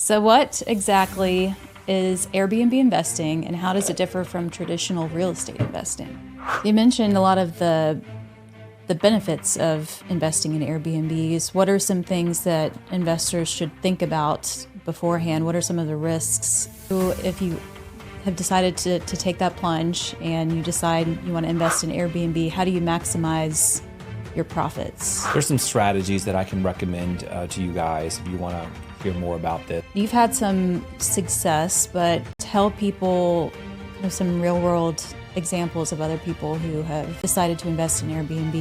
So what exactly is Airbnb investing, and how does it differ from traditional real estate investing? You mentioned a lot of the benefits of investing in Airbnbs. What are some things that investors should think about beforehand? What are some of the risks? If you have decided to take that plunge and you decide you want to invest in Airbnb, how do you maximize your profits? There's some strategies that I can recommend to you guys if you want to hear more about this. You've had some success, but tell people some real world examples of other people who have decided to invest in Airbnb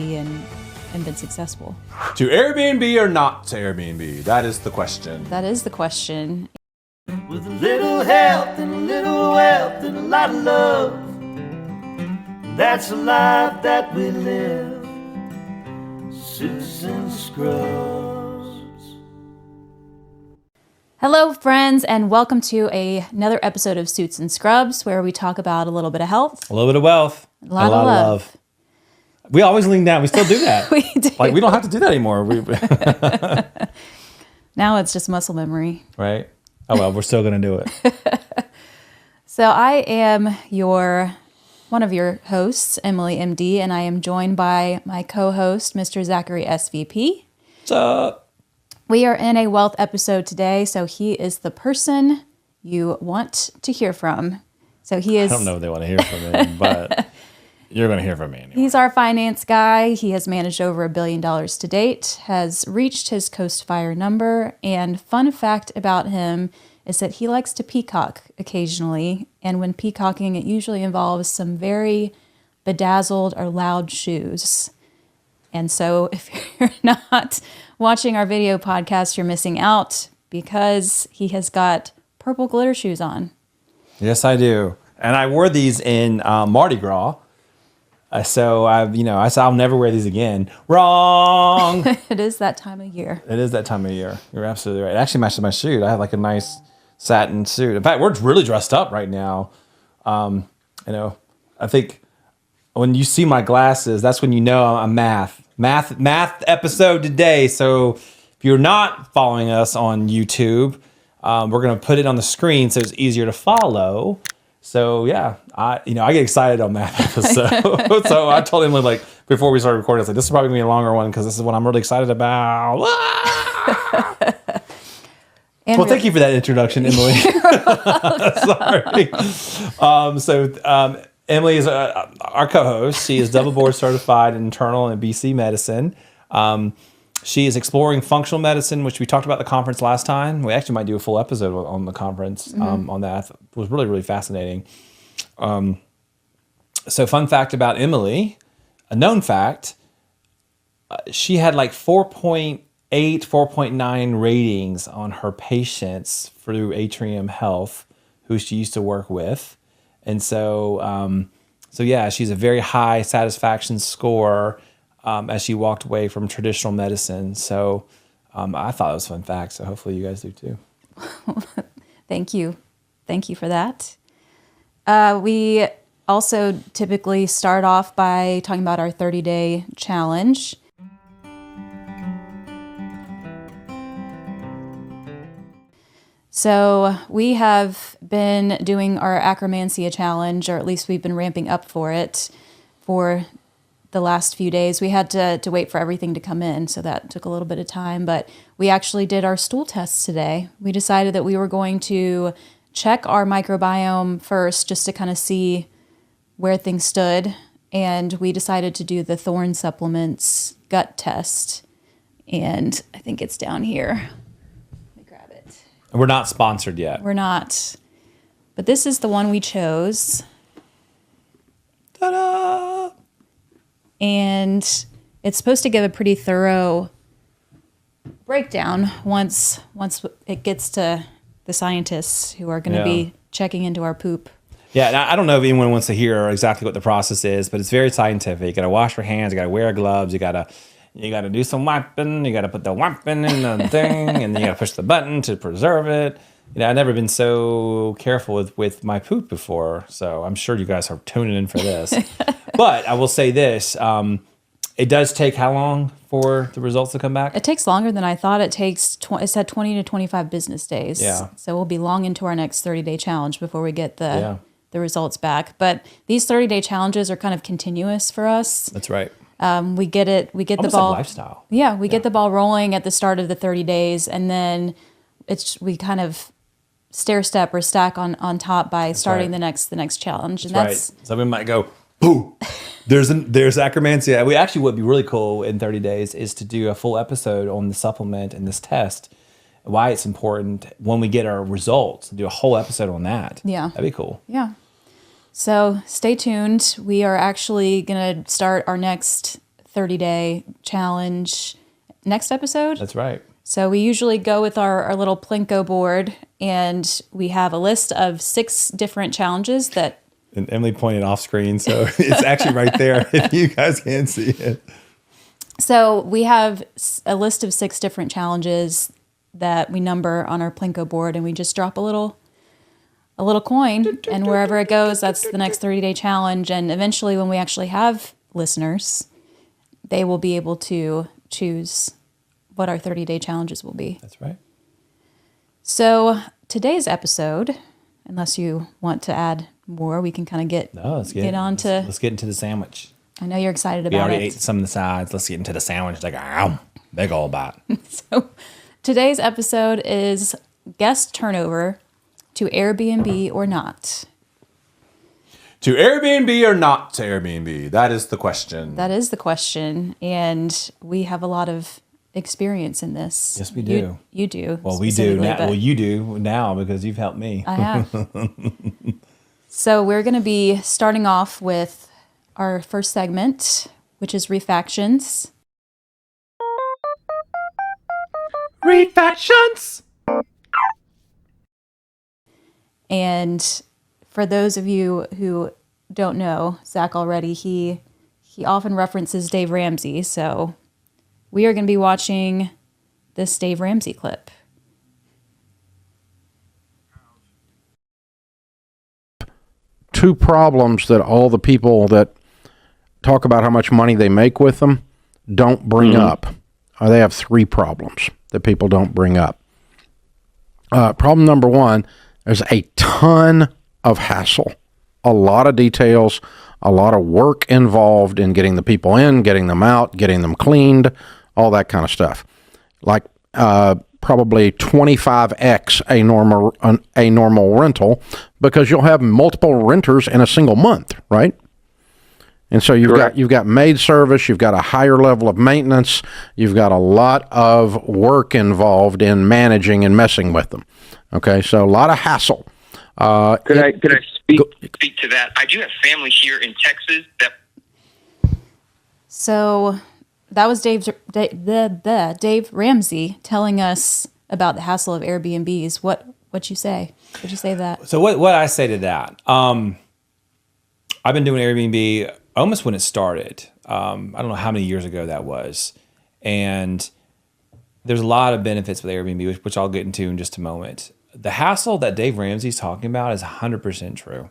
and been successful. To Airbnb or not to Airbnb? That is the question. That is the question. With a little help and a little wealth and a lot of love, that's a life that we live. Suits and scrubs. Hello, friends, and welcome to another episode of Suits and Scrubs, where we talk about a little bit of health, A little bit of wealth. a lot of love. We always lean down. We still do that. We do. Like, we don't have to do that anymore. Now it's just muscle memory. Right? Oh, well, we're still going to do it. So I am one of your hosts, Emily MD, and I am joined by my co-host, Mr. Zachary SVP. What's up? We are in a wealth episode today, so he is the person you want to hear from. So he is. I don't know if they want to hear from me, but you're going to hear from me anyway. He's our finance guy. He has managed over $1 billion to date, has reached his Coast Fire number, and fun fact about him is that he likes to peacock occasionally, and when peacocking, it usually involves some very bedazzled or loud shoes. And so if you're not watching our video podcast, you're missing out because he has got purple glitter shoes on. Yes, I do. And I wore these in Mardi Gras. So I said I'll never wear these again. Wrong. It is that time of year. It is that time of year. You're absolutely right. It actually matches my suit. I have like a nice satin suit. In fact, we're really dressed up right now. I think when you see my glasses, that's when you know I'm math episode today. So if you're not following us on YouTube, we're going to put it on the screen so it's easier to follow. So yeah, I get excited on that episode. So I told him like before we started recording, I was like, this is probably gonna be a longer one because this is what I'm really excited about. Well, thank you for that introduction, Emily. Sorry. Emily is our co-host. She is double board certified in internal and BC medicine. She is exploring functional medicine, which we talked about at the conference last time. We actually might do a full episode on the conference on that. It was really, really fascinating. So fun fact about Emily, a known fact, she had like 4.8, 4.9 ratings on her patients through Atrium Health, who she used to work with. And so yeah, she's a very high satisfaction score as she walked away from traditional medicine. So I thought it was a fun fact. So hopefully you guys do too. Thank you. Thank you for that. We also typically start off by talking about our 30-day challenge. So we have been doing our Acromancia challenge, or at least we've been ramping up for it for the last few days. We had to wait for everything to come in, so that took a little bit of time, but we actually did our stool tests today. We decided that we were going to check our microbiome first just to kind of see where things stood, and we decided to do the Thorne Supplements gut test, and I think it's down here. We're not sponsored yet. We're not. But this is the one we chose. Ta-da! And it's supposed to give a pretty thorough breakdown once it gets to the scientists who are going to be checking into our poop. Yeah, and I don't know if anyone wants to hear exactly what the process is, but it's very scientific. You got to wash your hands. You got to wear gloves. You got to do some wiping. You got to put the wiping in the thing, and then you got to push the button to preserve it. I've never been so careful with my poop before, so I'm sure you guys are tuning in for this. But I will say this: It does take how long for the results to come back? It takes longer than I thought. It takes, it said 20 to 25 business days. Yeah. So we'll be long into our next 30-day challenge before we get Yeah. the results back. But these 30-day challenges are kind of continuous for us. That's right. We get Almost the ball. like lifestyle. Yeah, we get the ball rolling at the start of the 30 days, and then we kind of stair step or stack on top by starting right. the next challenge. And That's right. Somebody might go, boo. There's acromancy. We actually would be really cool in 30 days is to do a full episode on the supplement and this test, why it's important when we get our results. Do a whole episode on that. Yeah. That'd be cool. Yeah. So stay tuned. We are actually going to start our next 30-day challenge next episode. That's right. So we usually go with our little Plinko board, and we have a list of 6 different challenges that. And Emily pointed off screen, so it's actually right there if you guys can't see it. So we have a list of 6 different challenges that we number on our Plinko board, and we just drop a little coin, and wherever it goes, that's the next 30-day challenge. And eventually, when we actually have listeners, they will be able to choose what our 30-day challenges will be. That's right. So today's episode, unless you want to add more, we can kind of get on to. Let's get into the sandwich. I know you're excited We about already it. ate some of the sides. Let's get into the sandwich. Like, big old bite. So today's episode is guest turnover to Airbnb or not. To Airbnb or not to Airbnb? That is the question. That is the question, and we have a lot of experience in this. Yes, we do. You do. Well, we do specifically, now. but Well, you do now because you've helped me. I have. So we're going to be starting off with our first segment, which is refactions. Refactions. And for those of you who don't know Zach already, he often references Dave Ramsey. So we are going to be watching this Dave Ramsey clip. Two problems that all the people that talk about how much money they make with them don't bring up. They have 3 problems that people don't bring up. Problem number 1, there's a ton of hassle, a lot of details, a lot of work involved in getting the people in, getting them out, getting them cleaned, all that kind of stuff. Like probably 25x a normal rental, because you'll have multiple renters in a single month, right? And so you've got maid service, you've got a higher level of maintenance, you've got a lot of work involved in managing and messing with them. Okay, so a lot of hassle. Could I speak to that? I do have family here in Texas that. So that was Dave Ramsey telling us about the hassle of Airbnbs. What'd you say? What'd you say to that? So what I say to that? I've been doing Airbnb almost when it started. I don't know how many years ago that was, and there's a lot of benefits with Airbnb, which I'll get into in just a moment. The hassle that Dave Ramsey's talking about is 100% true.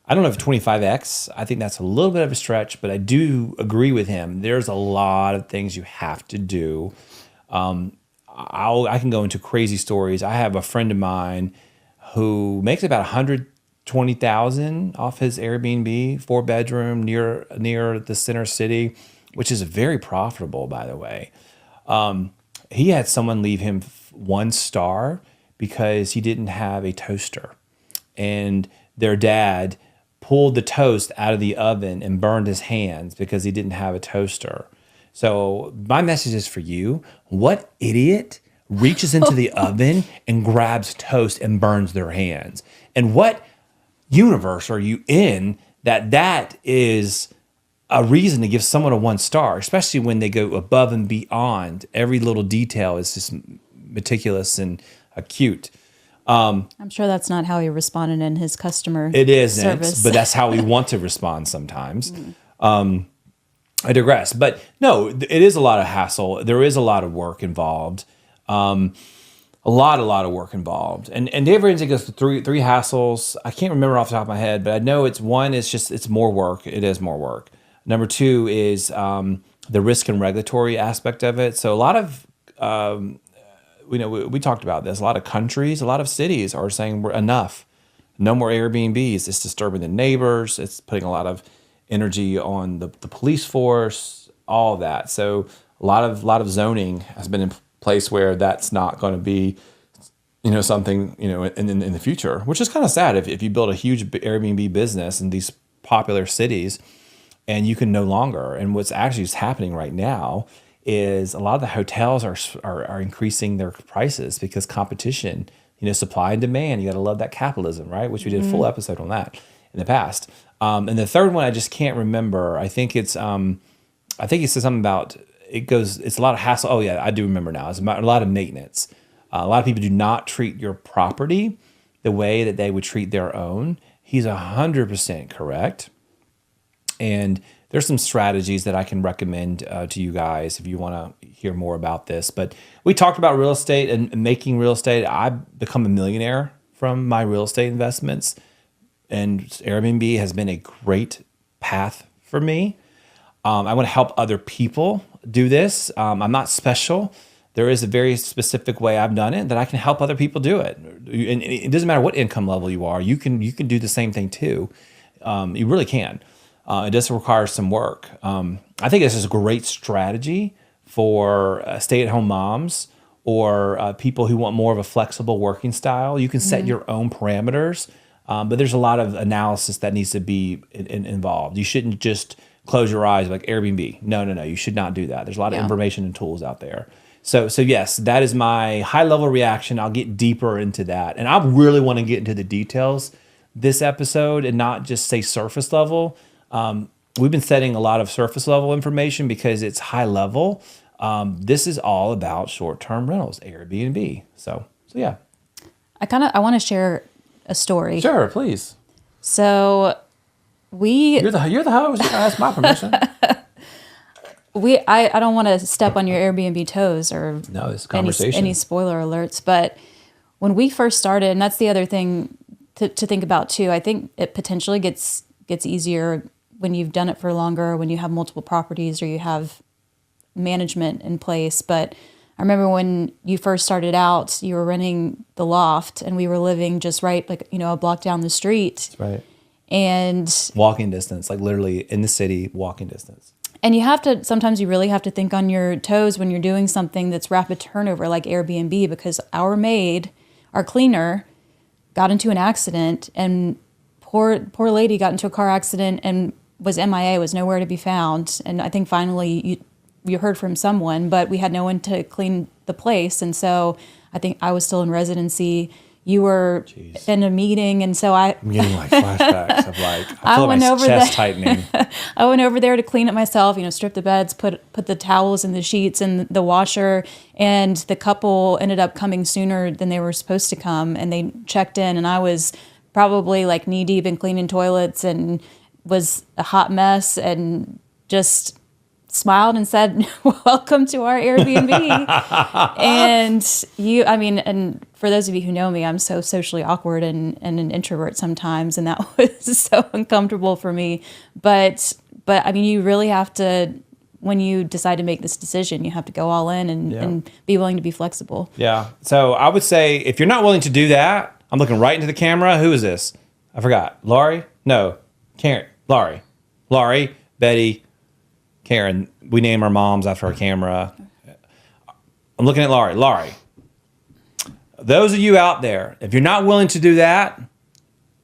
I don't know if 25x, I think that's a little bit of a stretch, but I do agree with him. There's a lot of things you have to do. I can go into crazy stories. I have a friend of mine who makes about $120,000 off his Airbnb, 4-bedroom near the center city, which is very profitable, by the way. He had someone leave him 1 star because he didn't have a toaster, and their dad pulled the toast out of the oven and burned his hands because he didn't have a toaster. So my message is for you: what idiot reaches into the oven and grabs toast and burns their hands? And what universe are you in that is a reason to give someone a 1 star, especially when they go above and beyond? Every little detail is just meticulous and acute. I'm sure that's not how he responded in his customer It isn't, service. but that's how we want to respond sometimes. I digress. But no, it is a lot of hassle. There is a lot of work involved. A lot of work involved. And Dave Ramsey goes through three hassles. I can't remember off the top of my head, but I know it's more work. It is more work. Number 2 is the risk and regulatory aspect of it. So a lot of, we talked about this. A lot of countries, a lot of cities are saying we're enough. No more Airbnbs. It's disturbing the neighbors. It's putting a lot of energy on the police force, all of that. So a lot of zoning has been in place where that's not going to be, something, in the future, which is kind of sad if you build a huge Airbnb business in these popular cities and you can no longer. And what's actually is happening right now is a lot of the hotels are increasing their prices because competition, supply and demand. You got to love that capitalism, right? Which we did a full episode on that in the past. And the third one I just can't remember. I think it says something about it's a lot of hassle. Oh yeah, I do remember now. It's about a lot of maintenance. A lot of people do not treat your property the way that they would treat their own. He's 100% correct. And there's some strategies that I can recommend to you guys if you want to hear more about this. But we talked about real estate and making real estate. I've become a millionaire from my real estate investments. And Airbnb has been a great path for me. I want to help other people do this. I'm not special. There is a very specific way I've done it that I can help other people do it. And it doesn't matter what income level you are. You can do the same thing too. You really can. It does require some work. I think this is a great strategy for stay-at-home moms or people who want more of a flexible working style. You can set your own parameters, but there's a lot of analysis that needs to be involved. You shouldn't just close your eyes like Airbnb. No. You should not do that. There's a lot of information and tools out there. So yes, that is my high-level reaction. I'll get deeper into that. And I really want to get into the details this episode and not just say surface level. We've been setting a lot of surface level information because it's high level. This is all about short-term rentals, Airbnb. So yeah. I want to share a story. Sure, please. So You're the host. You gotta ask my permission. I don't want to step on your Airbnb toes or No, it's a conversation. any spoiler alerts, but when we first started, and that's the other thing to think about too, I think it potentially gets easier when you've done it for longer, when you have multiple properties or you have management in place. But I remember when you first started out, you were renting the loft and we were living just right, a block down the street. That's right. And walking distance, like literally in the city, walking distance. And sometimes you really have to think on your toes when you're doing something that's rapid turnover like Airbnb, because our cleaner, got into an accident, and poor lady got into a car accident and was MIA, was nowhere to be found. And I think finally you heard from someone, but we had no one to clean the place. And so I think I was still in residency. You were in a meeting, and so I'm getting like flashbacks of I feel my chest tightening. I went over there to clean it myself, strip the beds, put the towels and the sheets in the washer, and the couple ended up coming sooner than they were supposed to come, and they checked in, and I was probably like knee deep in cleaning toilets and was a hot mess and just smiled and said, "Welcome to our Airbnb." And for those of you who know me, I'm so socially awkward and an introvert sometimes, and that was so uncomfortable for me. But you really have to, when you decide to make this decision, you have to go all in and be willing to be flexible. Yeah. So I would say if you're not willing to do that, I'm looking right into the camera. Who is this? I forgot. Laurie? No. Karen. Laurie, Betty, Karen. We name our moms after our camera. I'm looking at Laurie. Those of you out there, if you're not willing to do that,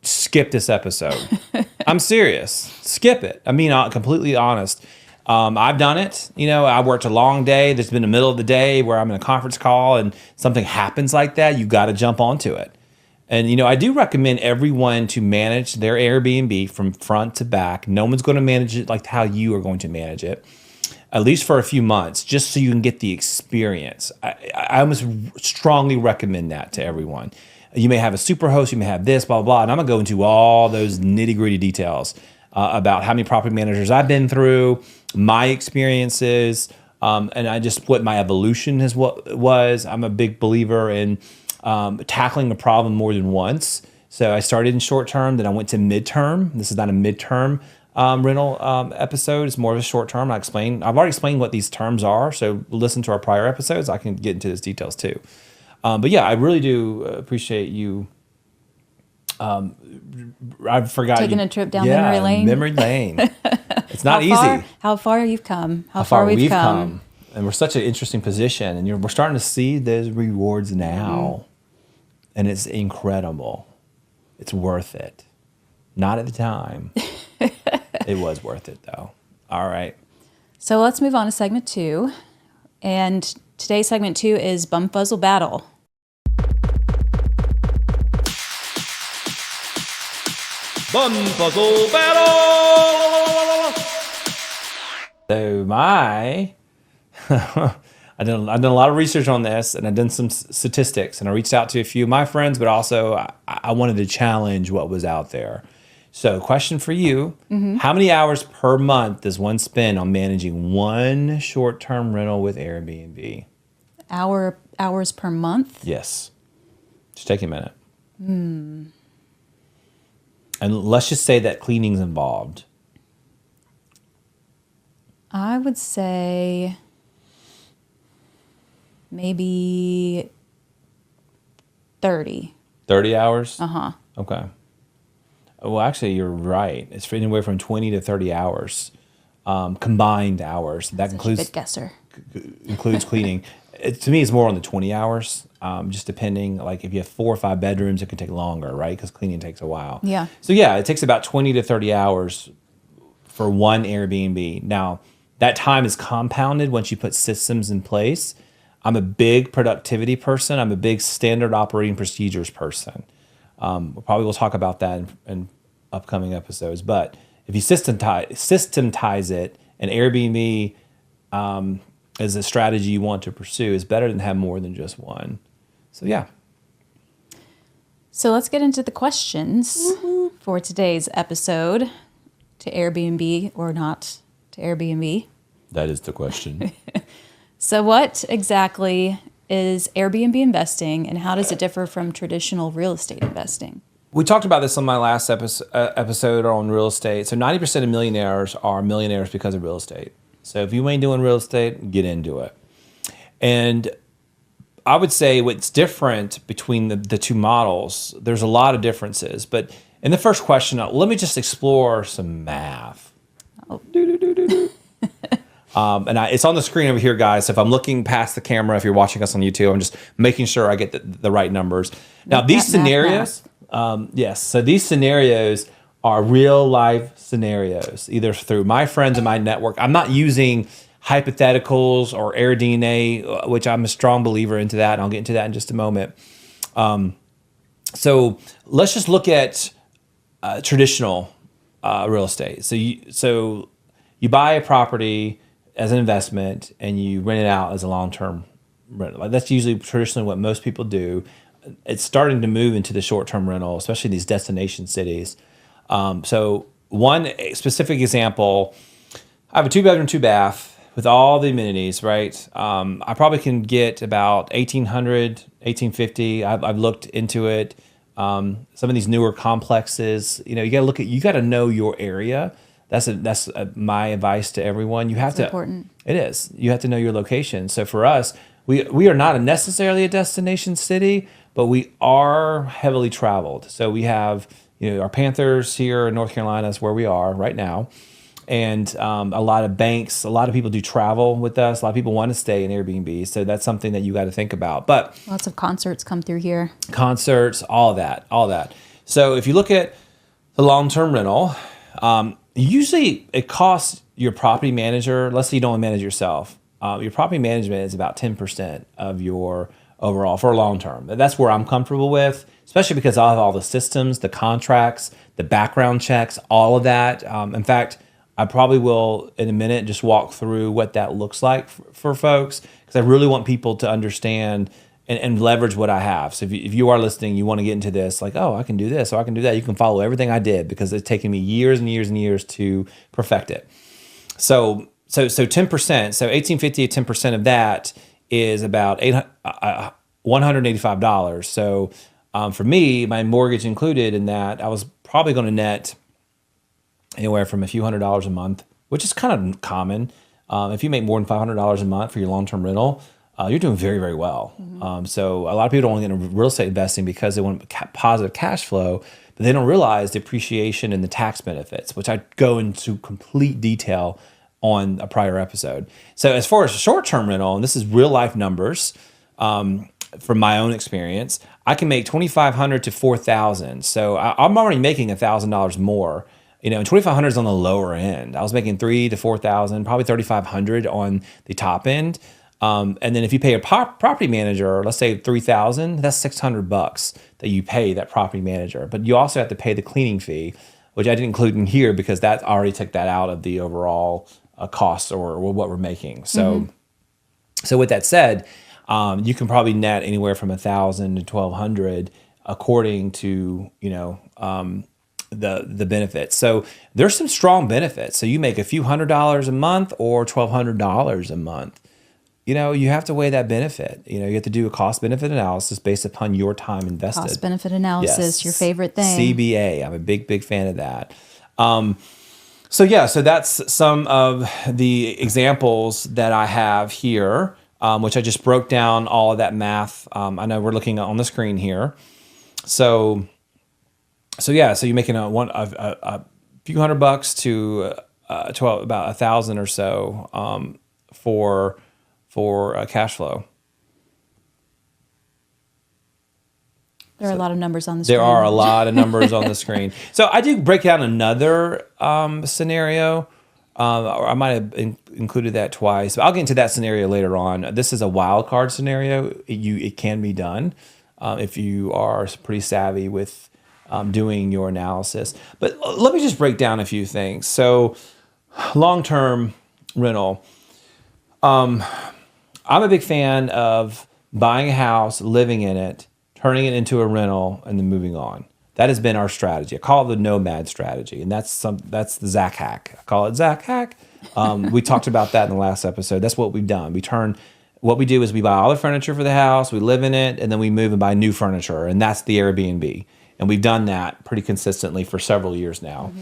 skip this episode. I'm serious. Skip it. I'm completely honest. I've done it. I worked a long day. There's been the middle of the day where I'm in a conference call and something happens like that. You got to jump onto it. And, I do recommend everyone to manage their Airbnb from front to back. No one's going to manage it like how you are going to manage it, at least for a few months, just so you can get the experience. I almost strongly recommend that to everyone. You may have a super host, you may have this, blah, blah, blah. And I'm going to go into all those nitty gritty details about how many property managers I've been through, my experiences, and what my evolution was. I'm a big believer in tackling a problem more than once. So I started in short term, then I went to midterm. This is not a midterm rental episode. It's more of a short term. I've already explained what these terms are. So listen to our prior episodes. I can get into those details too. But yeah, I really do appreciate you. I forgot Taking a trip down memory lane. Memory lane. It's not easy. How far you've come. How far we've come. And we're such an interesting position, and we're starting to see those rewards now, and it's incredible. It's worth it. Not at the time. It was worth it, though. All right. So let's move on to segment 2. And today's segment 2 is Bumfuzzle Battle. Bumfuzzle Battle! So I've done a lot of research on this, and I've done some statistics, and I reached out to a few of my friends, but also I wanted to challenge what was out there. So question for you, how many hours per month does one spend on managing one short-term rental with Airbnb? Hours per month? Yes. Just take a minute. And let's just say that cleaning's involved. I would say maybe 30. 30 hours? Uh-huh. Okay. Well, actually, you're right. It's anywhere from 20 to 30 hours, combined hours. That includes Good guesser. includes cleaning. To me, it's more on the 20 hours, just depending. Like if you have 4 or 5 bedrooms, it can take longer, right? Because cleaning takes a while. Yeah. So yeah, it takes about 20 to 30 hours for one Airbnb. Now, that time is compounded once you put systems in place. I'm a big productivity person. I'm a big standard operating procedures person. Probably we'll talk about that in upcoming episodes. But if you systematize it, and Airbnb is a strategy you want to pursue, is better than have more than just one. So yeah. So let's get into the questions for today's episode. To Airbnb or not to Airbnb? That is the question. So what exactly is Airbnb investing, and how does it differ from traditional real estate investing? We talked about this on my last episode on real estate. So 90% of millionaires are millionaires because of real estate. So if you ain't doing real estate, get into it. And I would say what's different between the two models, there's a lot of differences. But in the first question, let me just explore some math. Oh. And it's on the screen over here, guys. So if I'm looking past the camera, if you're watching us on YouTube, I'm just making sure I get the right numbers. Now, these scenarios, yes. So these scenarios are real life scenarios, either through my friends and my network. I'm not using hypotheticals or AirDNA, which I'm a strong believer into that. And I'll get into that in just a moment. So let's just look at traditional real estate. So you buy a property as an investment and you rent it out as a long-term rental. Like that's usually traditionally what most people do. It's starting to move into the short-term rental, especially these destination cities. So one specific example, I have a 2-bedroom, 2-bath with all the amenities, right? I probably can get about $1,800, $1,850. I've looked into it. Some of these newer complexes, you got to know your area. That's my advice to everyone. That's important. It is. You have to know your location. So for us, we are not necessarily a destination city, but we are heavily traveled. So we have our Panthers here in North Carolina is where we are right now, and a lot of banks, a lot of people do travel with us. A lot of people want to stay in Airbnb, so that's something that you got to think about. But Lots of concerts come through here. Concerts, all that. So if you look at the long-term rental. Usually it costs your property manager, let's say you don't manage yourself, your property management is about 10% of your overall for long term. That's where I'm comfortable with, especially because I have all the systems, the contracts, the background checks, all of that. In fact, I probably will in a minute just walk through what that looks like for folks, because I really want people to understand and leverage what I have. So if you are listening, you want to get into this, like, oh, I can do this, or I can do that. You can follow everything I did because it's taken me years and years and years to perfect it. So 10%, so $1,850, 10% of that is about $185. So for me, my mortgage included in that, I was probably going to net anywhere from a few $100s a month, which is kind of common. If you make more than $500 a month for your long-term rental, you're doing very, very well. So a lot of people don't get into real estate investing because they want positive cash flow, but they don't realize the appreciation and the tax benefits, which I go into complete detail on a prior episode. So as far as short-term rental, and this is real life numbers from my own experience, I can make $2,500 to $4,000. So I'm already making $1,000 more. And 2,500 is on the lower end. I was making $3,000 to $4,000, probably $3,500 on the top end. And then if you pay a property manager, let's say $3,000, that's $600 that you pay that property manager. But you also have to pay the cleaning fee, which I didn't include in here because that already took that out of the overall cost or what we're making. So, so with that said, you can probably net anywhere from $1,000 to $1,200 according to the benefits. So there's some strong benefits. So you make a few $100s a month or $1,200 a month. You have to weigh that benefit. You have to do a cost benefit analysis based upon your time invested. Cost benefit analysis, Yes. your favorite thing. CBA. I'm a big fan of that. So that's some of the examples that I have here, which I just broke down all of that math. I know we're looking on the screen here. So you're making a few $100 to about 1,000 or so for cash flow. There are a lot of numbers on the screen. There are a lot of numbers on the screen. So I do break down another scenario. Or I might have included that twice, but I'll get into that scenario later on. This is a wild card scenario. It can be done if you are pretty savvy with doing your analysis. But let me just break down a few things. So long-term rental. I'm a big fan of buying a house, living in it, turning it into a rental, and then moving on. That has been our strategy. I call it the nomad strategy, and that's the Zach hack. I call it Zach hack. We talked about that in the last episode. That's what we've done. What we do is we buy all the furniture for the house, we live in it, and then we move and buy new furniture, and that's the Airbnb. And we've done that pretty consistently for several years now.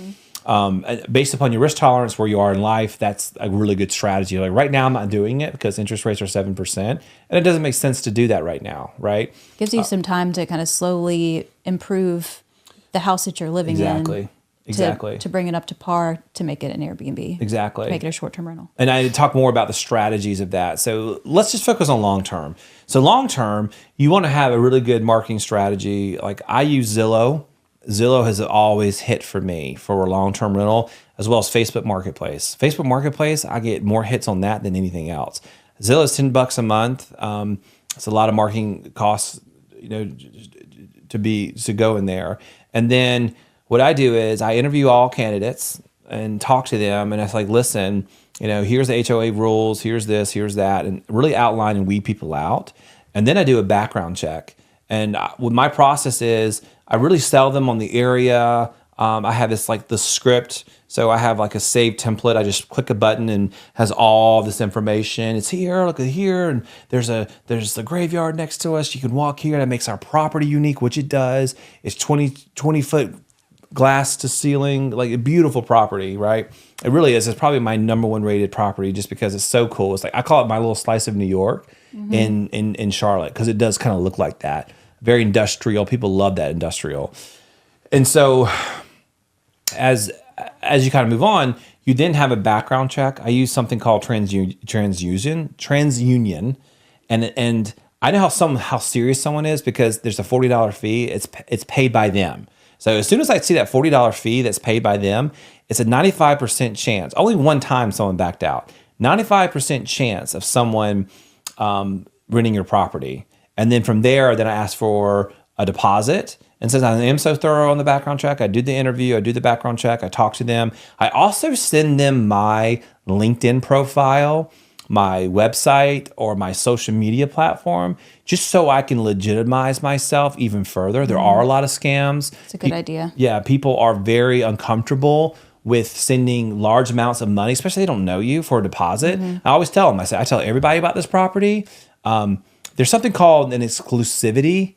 Based upon your risk tolerance, where you are in life, that's a really good strategy. Like right now, I'm not doing it because interest rates are 7%, and it doesn't make sense to do that right now, right? Gives you some time to kind of slowly improve the house that you're living in. Exactly. To bring it up to par to make it an Airbnb. Exactly. To make it a short-term rental. And I talk more about the strategies of that. So let's just focus on long-term. So long-term, you want to have a really good marketing strategy. Like I use Zillow. Zillow has always hit for me for a long-term rental, as well as Facebook Marketplace. Facebook Marketplace, I get more hits on that than anything else. Zillow is $10 a month. It's a lot of marketing costs, to go in there. And then what I do is I interview all candidates and talk to them, and it's like, listen, here's the HOA rules, here's this, here's that, and really outline and weed people out. And then I do a background check. And what my process is, I really sell them on the area. I have the script. So I have like a saved template. I just click a button and has all this information. It's here, look at here. And there's the graveyard next to us. You can walk here. That makes our property unique, which it does. It's 20 foot glass to ceiling, like a beautiful property, right? It really is. It's probably my number one rated property just because it's so cool. It's like, I call it my little slice of New York in Charlotte, because it does kind of look like that. Very industrial. People love that industrial. And so as you kind of move on, you then have a background check. I use something called TransUnion. And I know how serious someone is because there's a $40 fee. It's paid by them. So as soon as I see that $40 fee that's paid by them, it's a 95% chance. Only one time someone backed out. 95% chance of someone renting your property. And then from there, then I ask for a deposit. And since I am so thorough on the background check, I do the interview, I do the background check, I talk to them. I also send them my LinkedIn profile, my website, or my social media platform, just so I can legitimize myself even further. There are a lot of scams. It's a good idea. Yeah, people are very uncomfortable with sending large amounts of money, especially if they don't know you, for a deposit. I always tell them, I tell everybody about this property. There's something called an exclusivity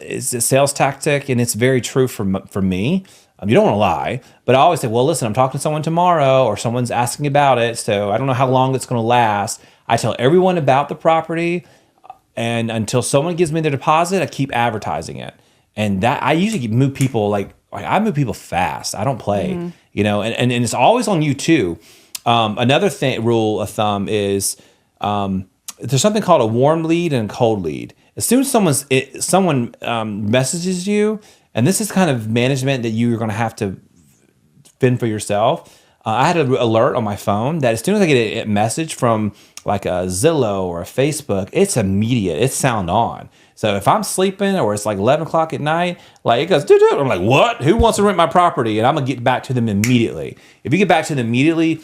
is a sales tactic, and it's very true for me. You don't want to lie, but I always say, well, listen, I'm talking to someone tomorrow, or someone's asking about it, so I don't know how long it's going to last. I tell everyone about the property, and until someone gives me their deposit, I keep advertising it. And that I usually move people like I move people fast. I don't play, you know, and it's always on you too. Another rule of thumb is there's something called a warm lead and a cold lead. As soon as someone messages you, and this is kind of management that you're going to have to fend for yourself. I had an alert on my phone that as soon as I get a message from like a Zillow or a Facebook, it's immediate. It's sound on. So if I'm sleeping or it's like 11 o'clock at night, like it goes, doo-doo. I'm like, what? Who wants to rent my property? And I'm going to get back to them immediately. If you get back to them immediately,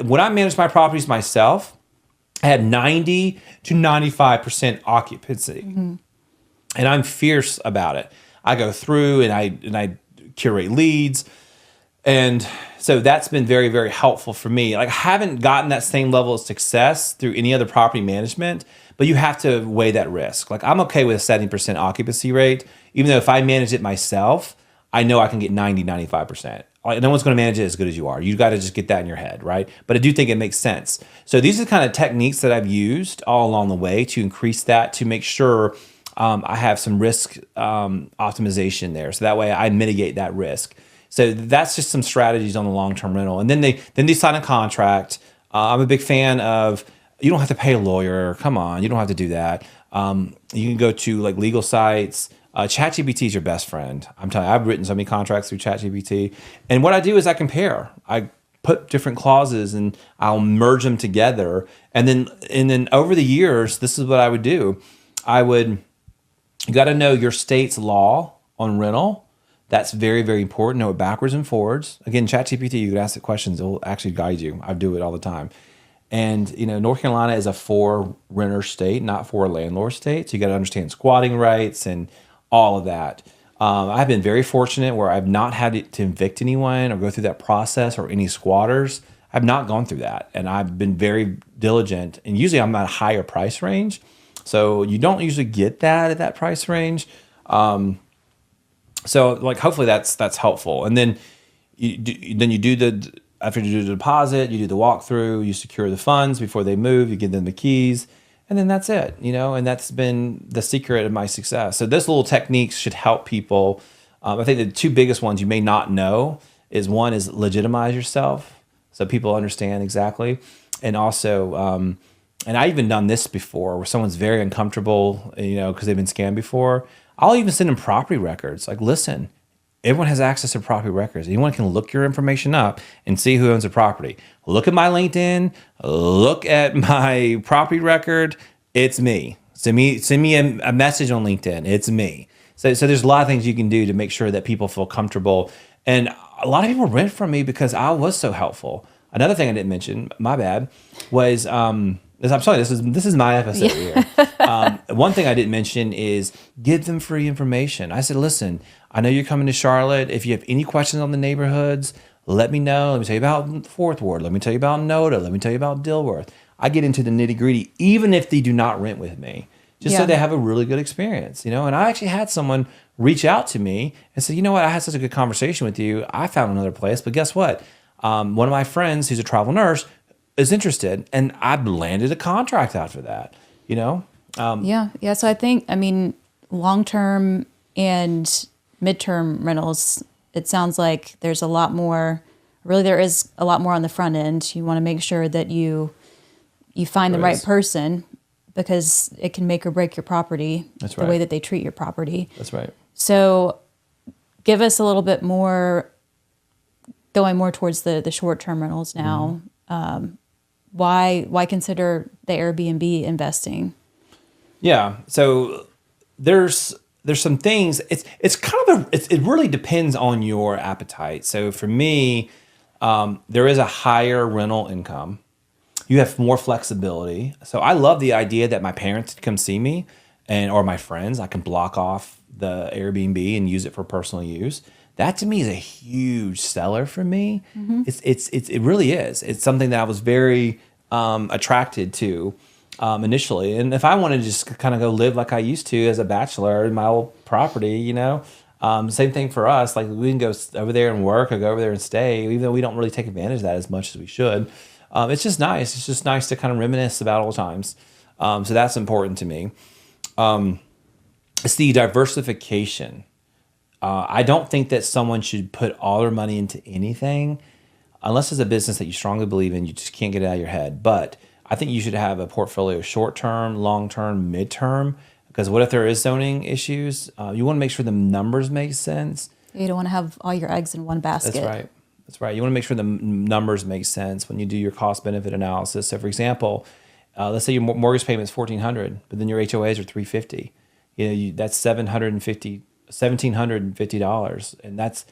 when I manage my properties myself, I had 90 to 95% occupancy. And I'm fierce about it. I go through and I curate leads. And so that's been very, very helpful for me. Like I haven't gotten that same level of success through any other property management, but you have to weigh that risk. Like I'm okay with a 70% occupancy rate, even though if I manage it myself, I know I can get 90, 95%. Like no one's going to manage it as good as you are. You got to just get that in your head, right? But I do think it makes sense. So these are the kind of techniques that I've used all along the way to increase that, to make sure I have some risk optimization there. So that way I mitigate that risk. So that's just some strategies on the long-term rental. And then they sign a contract. I'm a big fan of, you don't have to pay a lawyer. Come on, you don't have to do that. You can go to like legal sites. ChatGPT is your best friend. I'm telling you, I've written so many contracts through ChatGPT. And what I do is I compare. I put different clauses and I'll merge them together. And then over the years, this is what I would do. You got to know your state's law on rental. That's very, very important. Know it backwards and forwards. Again, ChatGPT, you can ask the questions. It will actually guide you. I do it all the time. And, you know, North Carolina is a for renter state, not for a landlord state. So you got to understand squatting rights and all of that. I've been very fortunate where I've not had to evict anyone or go through that process or any squatters. I've not gone through that. And I've been very diligent. And usually I'm at a higher price range. So you don't usually get that at that price range. So like hopefully that's helpful. And then after you do the deposit, you do the walkthrough, you secure the funds before they move, you give them the keys, and then that's it, you know, and that's been the secret of my success. So this little techniques should help people. I think the two biggest ones you may not know is one is legitimize yourself. So people understand exactly. And also, and I even done this before where someone's very uncomfortable, you know, because they've been scammed before. I'll even send them property records. Like, listen, everyone has access to property records. Anyone can look your information up and see who owns the property. Look at my LinkedIn. Look at my property record. It's me. Send me a message on LinkedIn. It's me. So there's a lot of things you can do to make sure that people feel comfortable. And a lot of people rent from me because I was so helpful. Another thing I didn't mention, my bad, was I'm sorry, this is my episode here. One thing I didn't mention is give them free information. I said, listen, I know you're coming to Charlotte. If you have any questions on the neighborhoods, let me know. Let me tell you about Fourth Ward. Let me tell you about Noda. Let me tell you about Dilworth. I get into the nitty gritty, even if they do not rent with me, just so they have a really good experience, you know? And I actually had someone reach out to me and say, you know what? I had such a good conversation with you. I found another place, but guess what? One of my friends who's a travel nurse is interested, and I landed a contract after that, you know? Yeah. So I think, long-term and midterm rentals, it sounds like there is a lot more on the front end. You want to make sure that you find the right person, because it can make or break your property. That's the right. way that they treat your property. That's right. So give us a little bit more, going more towards the short-term rentals now. Why consider the Airbnb investing? Yeah. So there's some things. It's kind of it really depends on your appetite. So for me, there is a higher rental income. You have more flexibility. So I love the idea that my parents could come see me, or my friends. I can block off the Airbnb and use it for personal use. That to me is a huge seller for me. It really is. It's something that I was very attracted to. initially. And if I wanted to just kind of go live like I used to as a bachelor in my old property, same thing for us. Like we can go over there and work or go over there and stay, even though we don't really take advantage of that as much as we should. It's just nice. It's just nice to kind of reminisce about old times. So that's important to me. It's the diversification. I don't think that someone should put all their money into anything unless it's a business that you strongly believe in. You just can't get it out of your head. But I think you should have a portfolio short-term, long-term, mid-term, because what if there is zoning issues? You want to make sure the numbers make sense. You don't want to have all your eggs in one basket. That's right. That's right. You want to make sure the numbers make sense when you do your cost-benefit analysis. So, for example, let's say your mortgage payment is $1,400, but then your HOAs are $350. That's $1,750, and that's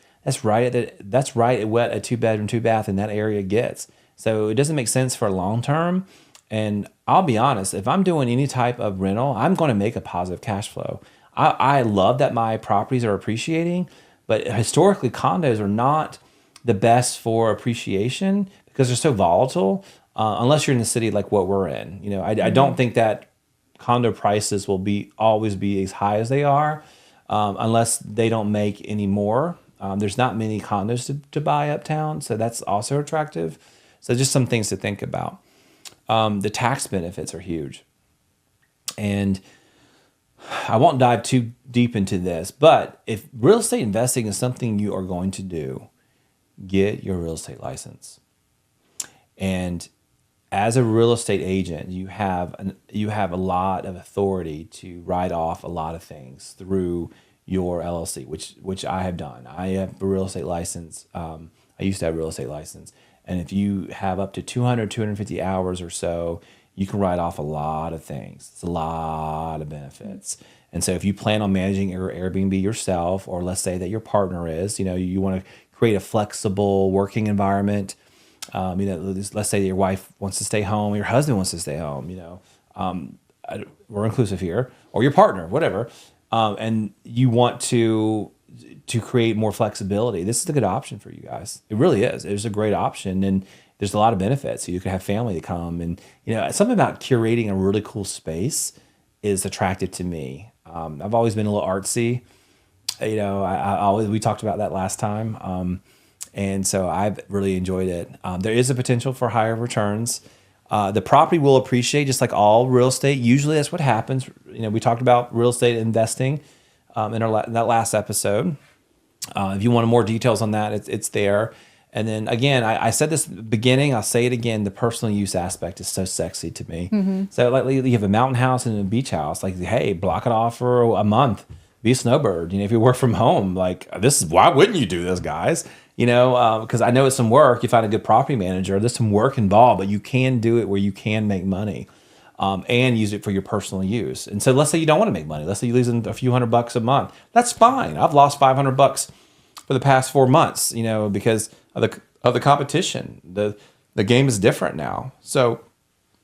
right at what a 2-bedroom, 2-bath in that area gets. So it doesn't make sense for long term. And I'll be honest, if I'm doing any type of rental, I'm going to make a positive cash flow. I love that my properties are appreciating, but historically condos are not the best for appreciation because they're so volatile. Unless you're in the city like what we're in, I don't think that condo prices will always be as high as they are, unless they don't make any more. There's not many condos to buy uptown, so that's also attractive. So just some things to think about. The tax benefits are huge, and I won't dive too deep into this, but if real estate investing is something you are going to do, get your real estate license. And as a real estate agent, you have a lot of authority to write off a lot of things through your LLC, which I have done. I have a real estate license. I used to have a real estate license. And if you have up to 250 hours or so, you can write off a lot of things. It's a lot of benefits. And so if you plan on managing your Airbnb yourself, or let's say that your partner is, you want to create a flexible working environment. Let's say your wife wants to stay home, your husband wants to stay home, we're inclusive here, or your partner, whatever. And you want to create more flexibility. This is a good option for you guys. It really is. It's a great option. And there's a lot of benefits. So you can have family to come, and, something about curating a really cool space is attractive to me. I've always been a little artsy. We talked about that last time. And so I've really enjoyed it. There is a potential for higher returns. The property will appreciate just like all real estate. Usually that's what happens. We talked about real estate investing in that last episode. If you want more details on that, it's there. And then again, I said this at the beginning, I'll say it again, the personal use aspect is so sexy to me. Mm-hmm. So like you have a mountain house and a beach house, like, hey, block it off for a month. Be a snowbird. If you work from home, like why wouldn't you do this, guys? Because I know it's some work. You find a good property manager. There's some work involved, but you can do it where you can make money, and use it for your personal use. And so let's say you don't want to make money. Let's say you lose a few $100 a month. That's fine. I've lost $500 for the past 4 months, because of the competition. The game is different now. So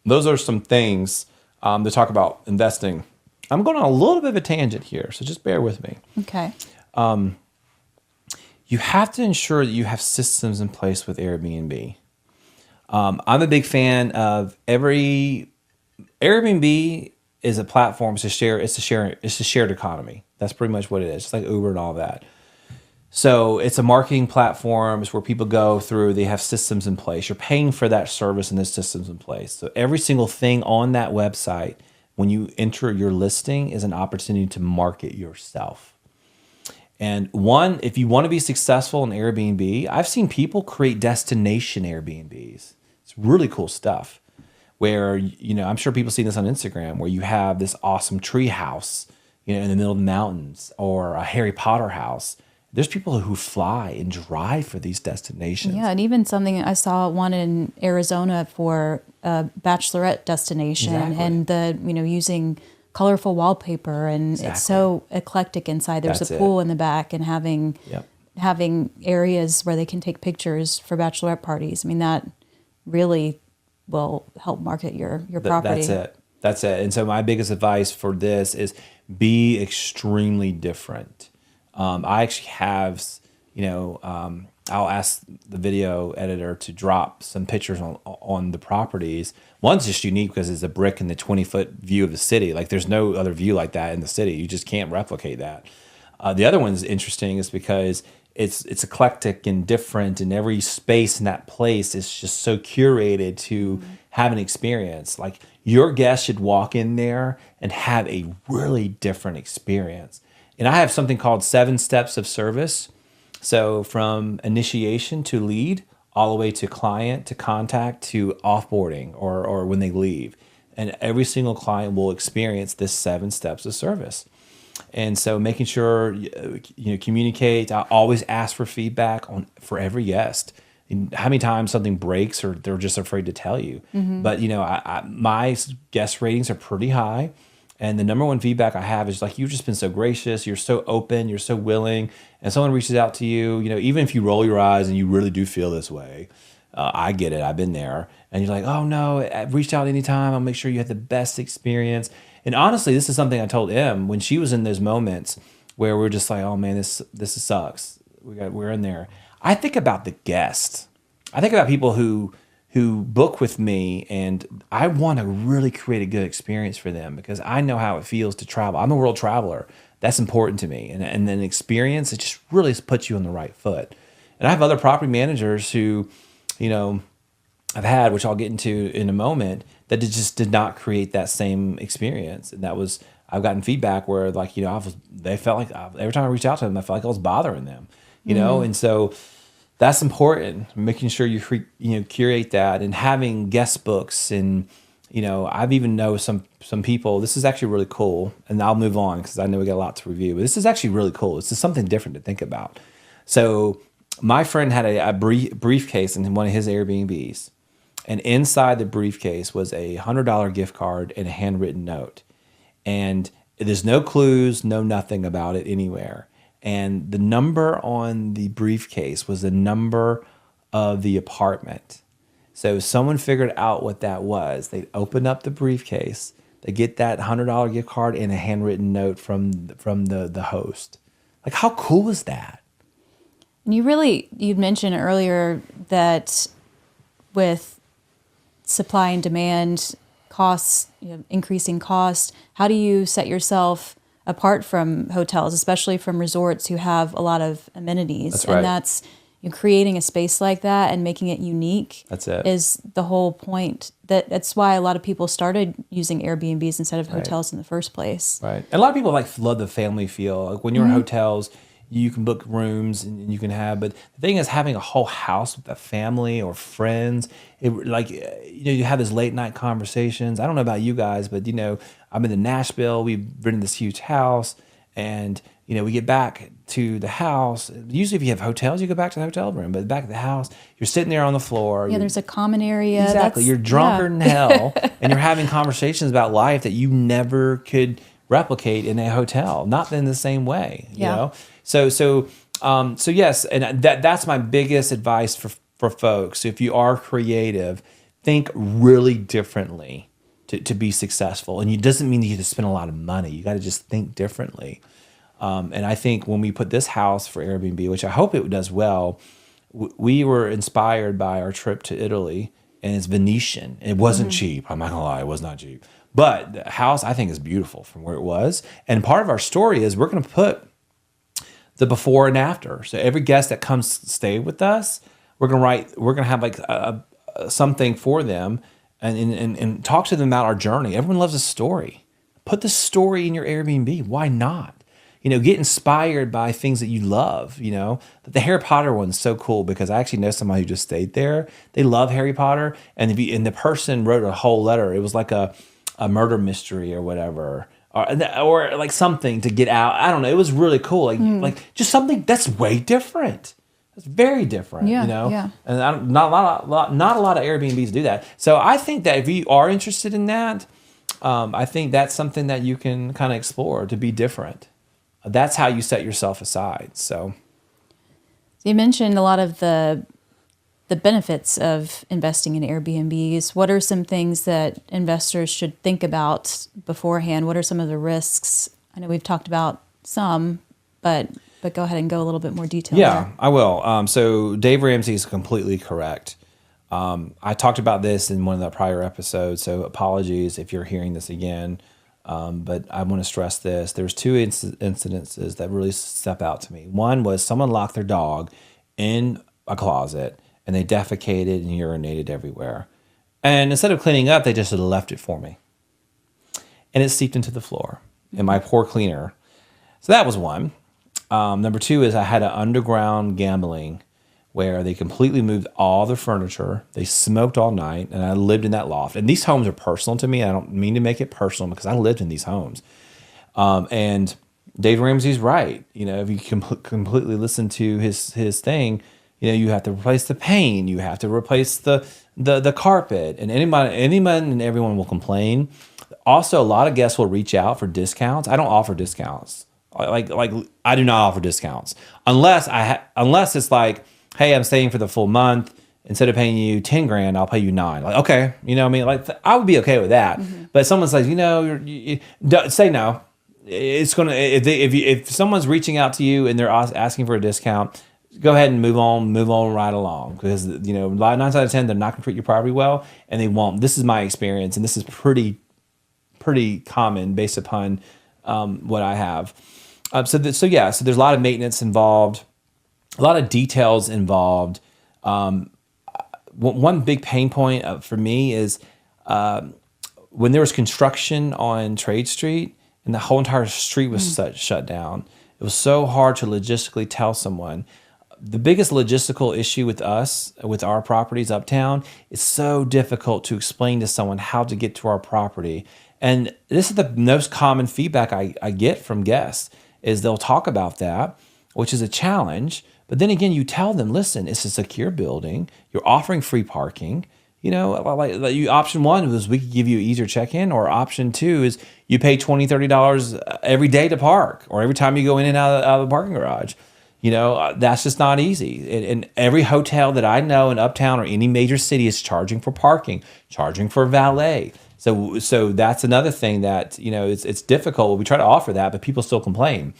those are some things to talk about investing. I'm going on a little bit of a tangent here, so just bear with me. Okay. You have to ensure that you have systems in place with Airbnb. I'm a big fan of Airbnb is a platform. It's a shared economy. That's pretty much what it is. It's like Uber and all that. So it's a marketing platform. It's where people go through. They have systems in place. You're paying for that service, and there's systems in place. So every single thing on that website, when you enter your listing, is an opportunity to market yourself. And if you want to be successful in Airbnb, I've seen people create destination Airbnbs. It's really cool stuff where, I'm sure people see this on Instagram, where you have this awesome tree house, in the middle of the mountains, or a Harry Potter house. There's people who fly and drive for these destinations. Yeah, and even something, I saw one in Arizona for a bachelorette destination. Exactly. And using colorful wallpaper, and exactly. It's so eclectic inside. There's a pool in the back, and having areas where they can take pictures for bachelorette parties. I mean, that really will help market your property. That's it. And so my biggest advice for this is be extremely different. I actually have, I'll ask the video editor to drop some pictures on the properties. One's just unique because it's a brick in the 20-foot view of the city. Like there's no other view like that in the city. You just can't replicate that. The other one's interesting is because it's eclectic and different, and every space in that place is just so curated to have an experience. Like your guest should walk in there and have a really different experience. And I have something called 7 steps of service. So from initiation to lead, all the way to client, to contact, to offboarding or when they leave. And every single client will experience this 7 steps of service. And so making sure you communicate. I always ask for feedback for every guest. And how many times something breaks or they're just afraid to tell you. But my guest ratings are pretty high. And the number one feedback I have is like, you've just been so gracious. You're so open. You're so willing. And someone reaches out to you, even if you roll your eyes and you really do feel this way, I get it. I've been there. And you're like, oh no, I've reached out anytime. I'll make sure you have the best experience. And honestly, this is something I told Em when she was in those moments where we're just like, oh man, this sucks. We're in there. I think about the guest. I think about people who book with me, and I want to really create a good experience for them because I know how it feels to travel. I'm a world traveler. That's important to me. And then experience, it just really puts you on the right foot. And I have other property managers who, I've had, which I'll get into in a moment, that just did not create that same experience. And I've gotten feedback where they felt like every time I reached out to them, I felt like I was bothering them, and so that's important, making sure you curate that and having guest books. And, I've even know some people, this is actually really cool, and I'll move on because I know we got a lot to review, but this is actually really cool. This is something different to think about. So my friend had a briefcase in one of his Airbnbs, and inside the briefcase was a $100 gift card and a handwritten note. And there's no clues, no nothing about it anywhere. And the number on the briefcase was the number of the apartment. So someone figured out what that was. They'd open up the briefcase, they get that $100 gift card and a handwritten note from the host. Like, how cool is that? And you'd mentioned earlier that with supply and demand, costs, increasing costs, how do you set yourself apart from hotels, especially from resorts who have a lot of amenities? That's right. And that's creating a space like that and making it unique. That's it. Is the whole point. That's why a lot of people started using Airbnbs instead of hotels in the first place. Right. And a lot of people love the family feel. Like when you're in hotels, you can book rooms and you can have, but the thing is having a whole house with a family or friends, you have these late night conversations. I don't know about you guys, but I'm in Nashville, we've rented this huge house, and we get back to the house. Usually if you have hotels, you go back to the hotel room, but back at the house, you're sitting there on the floor. Yeah, there's a common area. Exactly. You're drunker than hell, and you're having conversations about life that you never could replicate in a hotel, not in the same way, So yes, and that's my biggest advice for folks. If you are creative, think really differently to be successful. And it doesn't mean that you have to spend a lot of money. You got to just think differently. And I think when we put this house for Airbnb, which I hope it does well, we were inspired by our trip to Italy, and it's Venetian. It wasn't cheap. I'm not gonna lie, it was not cheap. But the house, I think, is beautiful from where it was. And part of our story is we're going to put the before and after. So every guest that comes stay with us, we're going to have something for them and talk to them about our journey. Everyone loves a story. Put the story in your Airbnb. Why not? Get inspired by things that you love. The Harry Potter one's so cool because I actually know somebody who just stayed there. They love Harry Potter, and the person wrote a whole letter. It was like a murder mystery or whatever, or like something to get out. I don't know. It was really cool. Like just something that's way different. It's very different, Yeah. And not a lot of Airbnbs do that. So I think that if you are interested in that, I think that's something that you can kind of explore to be different. That's how you set yourself aside. So you mentioned a lot of the benefits of investing in Airbnbs. What are some things that investors should think about beforehand? What are some of the risks? I know we've talked about some, but but go ahead and go a little bit more detail. Yeah, there. I will. So Dave Ramsey is completely correct. I talked about this in one of the prior episodes, so apologies if you're hearing this again. But I want to stress this. There's two incidences that really step out to me. One was someone locked their dog in a closet and they defecated and urinated everywhere. And instead of cleaning up, they just had left it for me. And it seeped into the floor. And my poor cleaner. So that was one. Number two is I had an underground gambling where they completely moved all the furniture. They smoked all night, and I lived in that loft. And these homes are personal to me. I don't mean to make it personal because I lived in these homes. And Dave Ramsey's right. You know, if you completely listen to his thing, you know, you have to replace the paint, you have to replace the carpet, and anyone and everyone will complain. Also, a lot of guests will reach out for discounts. I don't offer discounts. Like I do not offer discounts unless it's like, hey, I'm staying for the full month. Instead of paying you $10,000, I'll pay you $9,000. Like, okay, you know what I mean? Like, I would be okay with that. Mm-hmm. But someone says, you know, say no. It's gonna if someone's reaching out to you and they're asking for a discount, go ahead and move on right along, because you know 9 out of 10 they're not gonna treat your property well, and they won't. This is my experience, and this is pretty common based upon what I have. So there's a lot of maintenance involved, a lot of details involved. One big pain point for me is when there was construction on Trade Street and the whole entire street was shut down. It was so hard to logistically tell someone. The biggest logistical issue with our properties uptown, it's so difficult to explain to someone how to get to our property. And this is the most common feedback I get from guests, is they'll talk about that, which is a challenge. But then again, you tell them, listen, it's a secure building. You're offering free parking. You know, like option one was we could give you easier check-in, or option two is you pay $20, $30 every day to park, or every time you go in and out of the parking garage. You know, that's just not easy. And every hotel that I know in Uptown or any major city is charging for parking, charging for valet. So that's another thing that, you know, it's difficult. We try to offer that, but people still complain.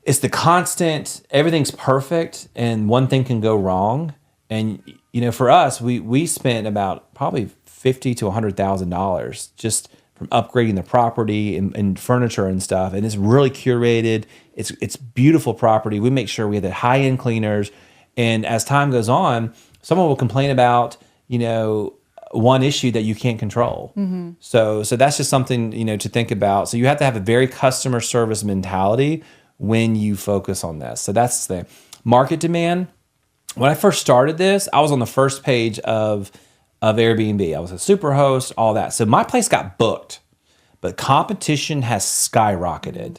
It's the constant, everything's perfect and one thing can go wrong. And, you know, for us, we spent about probably $50,000 to $100,000 just from upgrading the property and furniture and stuff. And it's really curated. It's beautiful property. We make sure we have the high-end cleaners. And as time goes on, someone will complain about, you know, one issue that you can't control. Mm-hmm. So that's just something, you know, to think about. So you have to have a very customer service mentality when you focus on this. So that's the market demand. When I first started this, I was on the first page of Airbnb. I was a super host, all that. So my place got booked, but competition has skyrocketed,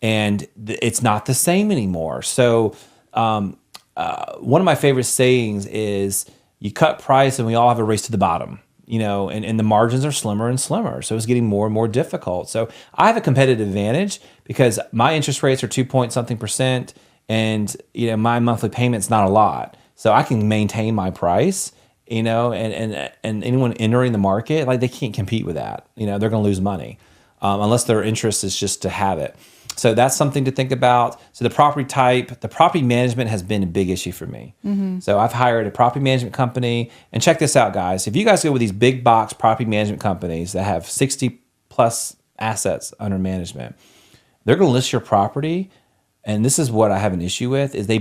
and it's not the same anymore. So one of my favorite sayings is, you cut price and we all have a race to the bottom, you know, and the margins are slimmer and slimmer. So it's getting more and more difficult. So I have a competitive advantage because my interest rates are 2-point-something%, and, you know, my monthly payment's not a lot. So I can maintain my price, you know, and anyone entering the market, like, they can't compete with that. You know, they're going to lose money unless their interest is just to have it. So that's something to think about. So the property type, the property management has been a big issue for me. Mm-hmm. So I've hired a property management company. And check this out, guys. If you guys go with these big box property management companies that have 60 plus assets under management, they're going to list your property. And this is what I have an issue with, is they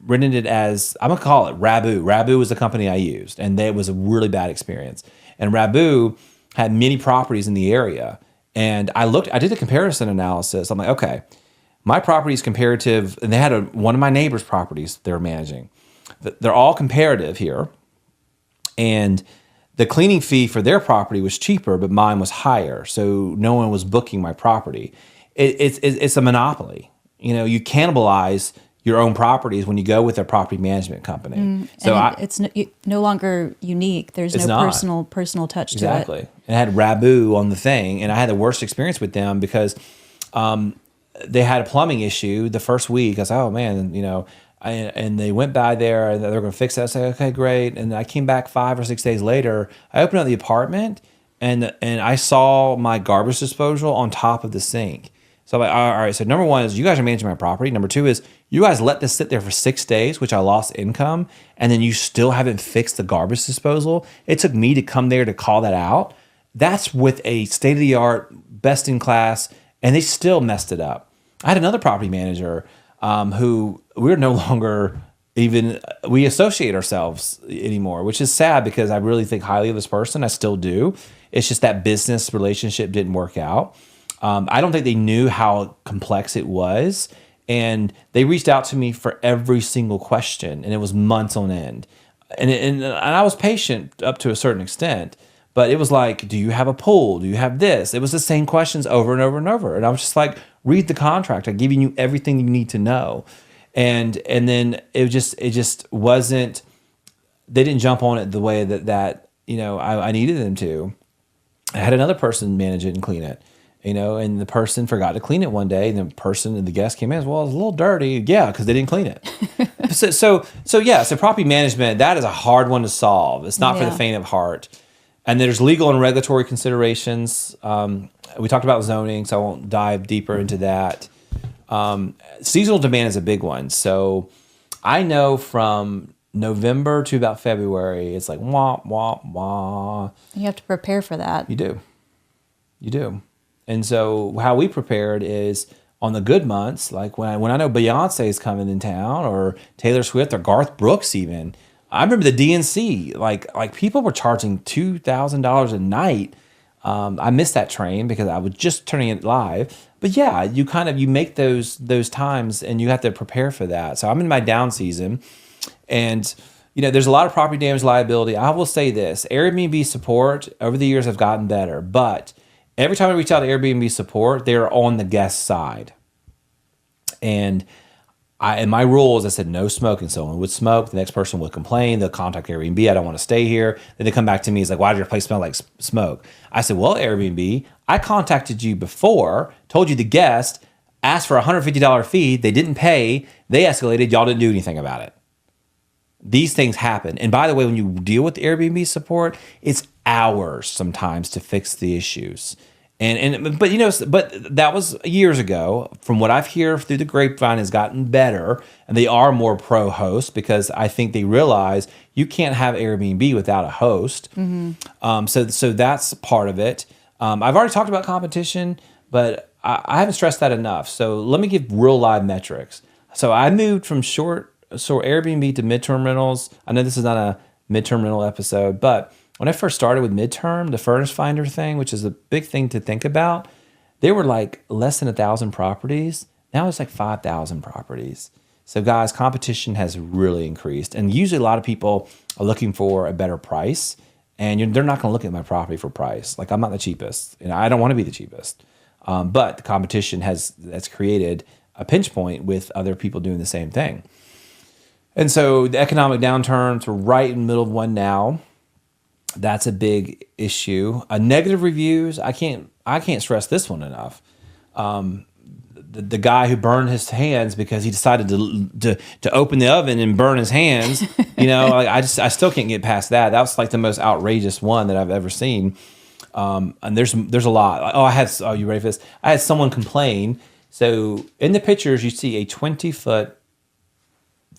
written it as, I'm going to call it Rabu. Rabu was the company I used, and it was a really bad experience. And Rabu had many properties in the area. And I did a comparison analysis. I'm like, okay, my property is comparative, and they had one of my neighbor's properties they're managing. They're all comparative here. And the cleaning fee for their property was cheaper, but mine was higher. So no one was booking my property. It's a monopoly. You know, you cannibalize your own properties when you go with a property management company. So it's no longer unique. There's no personal touch to it. Exactly. And I had Rabu on the thing, and I had the worst experience with them because they had a plumbing issue the first week. I was like, oh man, you know, and they went by there and they're going to fix it. I said, okay, great. And I came back 5 or 6 days later. I opened up the apartment, and I saw my garbage disposal on top of the sink. So I'm like, all right. So number one is you guys are managing my property. Number two is you guys let this sit there for 6 days, which I lost income, and then you still haven't fixed the garbage disposal. It took me to come there to call that out. That's with a state of the art, best in class, and they still messed it up. I had another property manager who we're no longer even, we associate ourselves anymore, which is sad because I really think highly of this person. I still do. It's just that business relationship didn't work out. I don't think they knew how complex it was. And they reached out to me for every single question, and it was months on end. And I was patient up to a certain extent, but it was like, do you have a pool? Do you have this? It was the same questions over and over and over. And I was just like, read the contract. I'm giving you everything you need to know. And then it just wasn't, they didn't jump on it the way that I needed them to. I had another person manage it and clean it, and the person forgot to clean it one day, and the guest came in and said, well, it's a little dirty. Yeah, because they didn't clean it. So property management, that is a hard one to solve. It's not for the faint of heart. And there's legal and regulatory considerations. We talked about zoning, so I won't dive deeper into that. Seasonal demand is a big one. So I know from November to about February, it's like wah, wah, wah. You have to prepare for that. You do. And so how we prepared is on the good months, like when I know Beyonce is coming in town, or Taylor Swift, or Garth Brooks even. I remember the DNC, like people were charging $2,000 a night. I missed that train because I was just turning it live. But yeah, you make those times, and you have to prepare for that. So I'm in my down season, and there's a lot of property damage liability. I will say this: Airbnb support over the years have gotten better, but every time I reach out to Airbnb support, they're on the guest side, and in my rules, I said no smoking. Someone would smoke, the next person would complain. They'll contact Airbnb. I don't want to stay here. Then they come back to me. It's like, why does your place smell like smoke? I said, well, Airbnb, I contacted you before, told you the guest asked for a $150 fee. They didn't pay. They escalated. Y'all didn't do anything about it. These things happen. And by the way, when you deal with Airbnb support, it's hours sometimes to fix the issues. But that was years ago. From what I've heard through the grapevine, has gotten better, and they are more pro host because I think they realize you can't have Airbnb without a host. Mm-hmm. So that's part of it. I've already talked about competition, but I haven't stressed that enough. So let me give real live metrics. So I moved from Airbnb to midterm rentals. I know this is not a midterm rental episode, but when I first started with midterm, the furnace finder thing, which is a big thing to think about, they were like less than 1,000 properties. Now it's like 5,000 properties. So guys, competition has really increased. And usually a lot of people are looking for a better price, and they're not going to look at my property for price. Like, I'm not the cheapest, and I don't want to be the cheapest. But the competition that's created a pinch point with other people doing the same thing. And so the economic downturns, we're right in the middle of one now. That's a big issue. Negative reviews, I can't stress this one enough. The guy who burned his hands because he decided to open the oven and burn his hands, I still can't get past that. That was like the most outrageous one that I've ever seen. And there's a lot. You ready for this? I had someone complain. So in the pictures, you see a 20-foot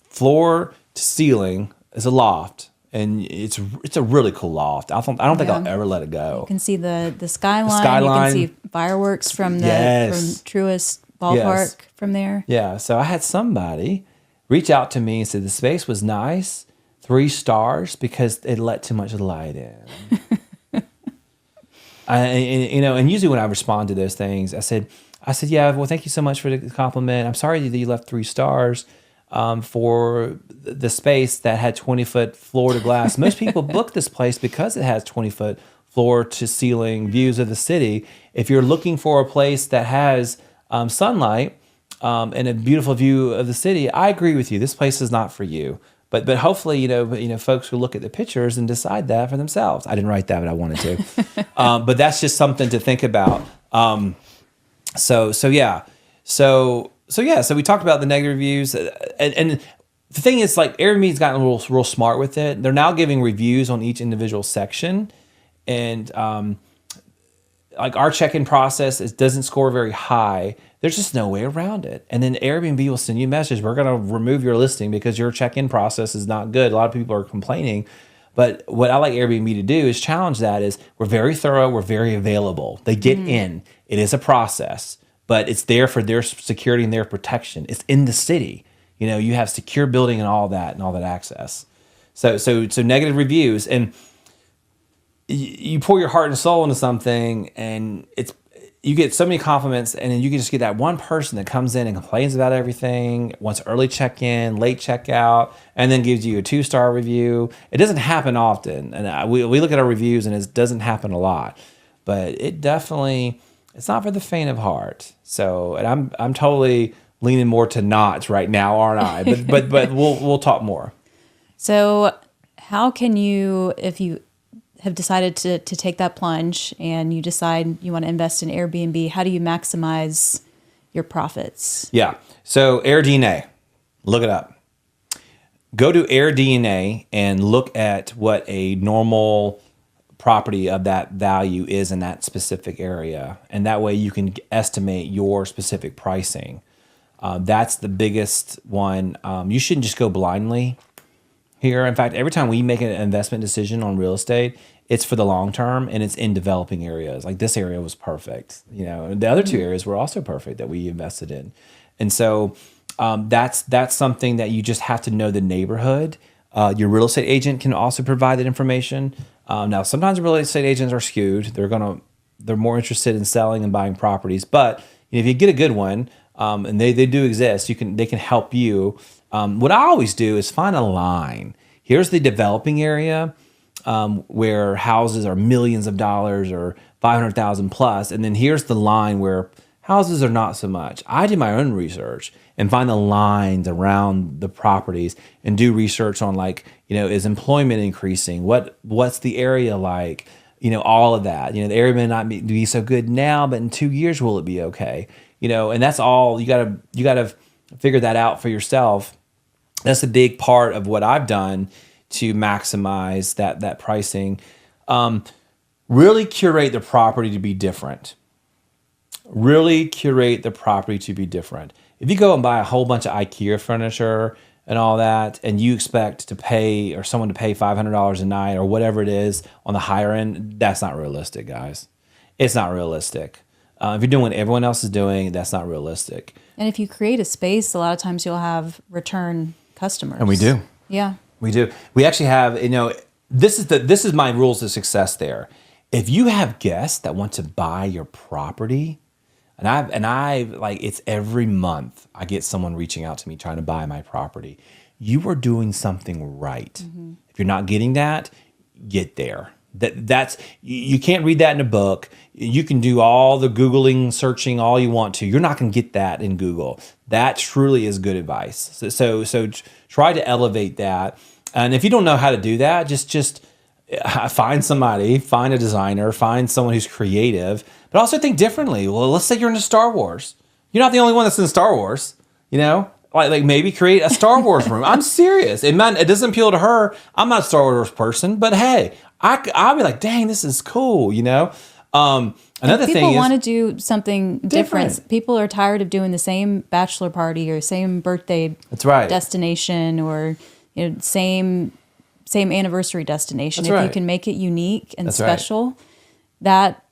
floor to ceiling is a loft. And it's a really cool loft. I don't think I'll ever let it go. You can see the skyline. You can see fireworks from Truist Ballpark from there. Yeah. So I had somebody reach out to me and said the space was nice, 3 stars, because it let too much light in. And usually when I respond to those things, I said, yeah, well, thank you so much for the compliment. I'm sorry that you left 3 stars. For the space that had 20-foot floor to glass. Most people book this place because it has 20-foot floor to ceiling views of the city. If you're looking for a place that has sunlight and a beautiful view of the city, I agree with you. This place is not for you. But hopefully, folks will look at the pictures and decide that for themselves. I didn't write that, but I wanted to. But that's just something to think about. So we talked about the negative reviews, and the thing is, like, Airbnb's gotten real smart with it. They're now giving reviews on each individual section, and like our check-in process doesn't score very high. There's just no way around it. And then Airbnb will send you a message. We're going to remove your listing because your check-in process is not good. A lot of people are complaining. But what I like Airbnb to do is challenge that is we're very thorough. We're very available. They get in. It is a process, but it's there for their security and their protection. It's in the city. You have secure building and all that access. So negative reviews, and you pour your heart and soul into something, and you get so many compliments, and then you can just get that one person that comes in and complains about everything, wants early check-in, late checkout, and then gives you a 2-star review. It doesn't happen often, and we look at our reviews, and it doesn't happen a lot, but it's not for the faint of heart. So, and I'm totally leaning more to not right now, aren't I? But we'll talk more. So how can you, if you have decided to take that plunge and you decide you want to invest in Airbnb, how do you maximize your profits? Yeah. So AirDNA, look it up. Go to AirDNA and look at what a normal property of that value is in that specific area. And that way you can estimate your specific pricing. That's the biggest one. You shouldn't just go blindly here. In fact, every time we make an investment decision on real estate, it's for the long term, and it's in developing areas. Like this area was perfect. The other 2 areas were also perfect that we invested in. And so that's something that you just have to know the neighborhood. Your real estate agent can also provide that information. Now, sometimes real estate agents are skewed. They're more interested in selling and buying properties. But if you get a good one, and they do exist, they can help you. What I always do is find a line. Here's the developing area where houses are millions of dollars or 500,000 plus, and then here's the line where houses are not so much. I do my own research and find the lines around the properties and do research on is employment increasing? What's the area like? All of that. The area may not be so good now, but in 2 years will it be okay? And that's all you gotta figure that out for yourself. That's a big part of what I've done to maximize that pricing. Really curate the property to be different. If you go and buy a whole bunch of IKEA furniture and all that, and you expect to pay or someone to pay $500 a night or whatever it is on the higher end, that's not realistic, guys. It's not realistic. If you're doing what everyone else is doing, that's not realistic. And if you create a space, a lot of times you'll have return customers. And we do. Yeah. We do. We actually have, this is my rules of success there. If you have guests that want to buy your property, and I it's every month I get someone reaching out to me trying to buy my property. You are doing something right. Mm-hmm. If you're not getting that, get there. That's you can't read that in a book. You can do all the Googling, searching all you want to. You're not going to get that in Google. That truly is good advice. So try to elevate that. And if you don't know how to do that, just find somebody, find a designer, find someone who's creative, but also think differently. Well, let's say you're into Star Wars. You're not the only one that's in Star Wars, Like maybe create a Star Wars room. I'm serious. It doesn't appeal to her. I'm not a Star Wars person, but hey, I'll be like, dang, this is cool, Another thing is people want to do something different. People are tired of doing the same bachelor party or same birthday destination or same anniversary destination. If you can make it unique and special, that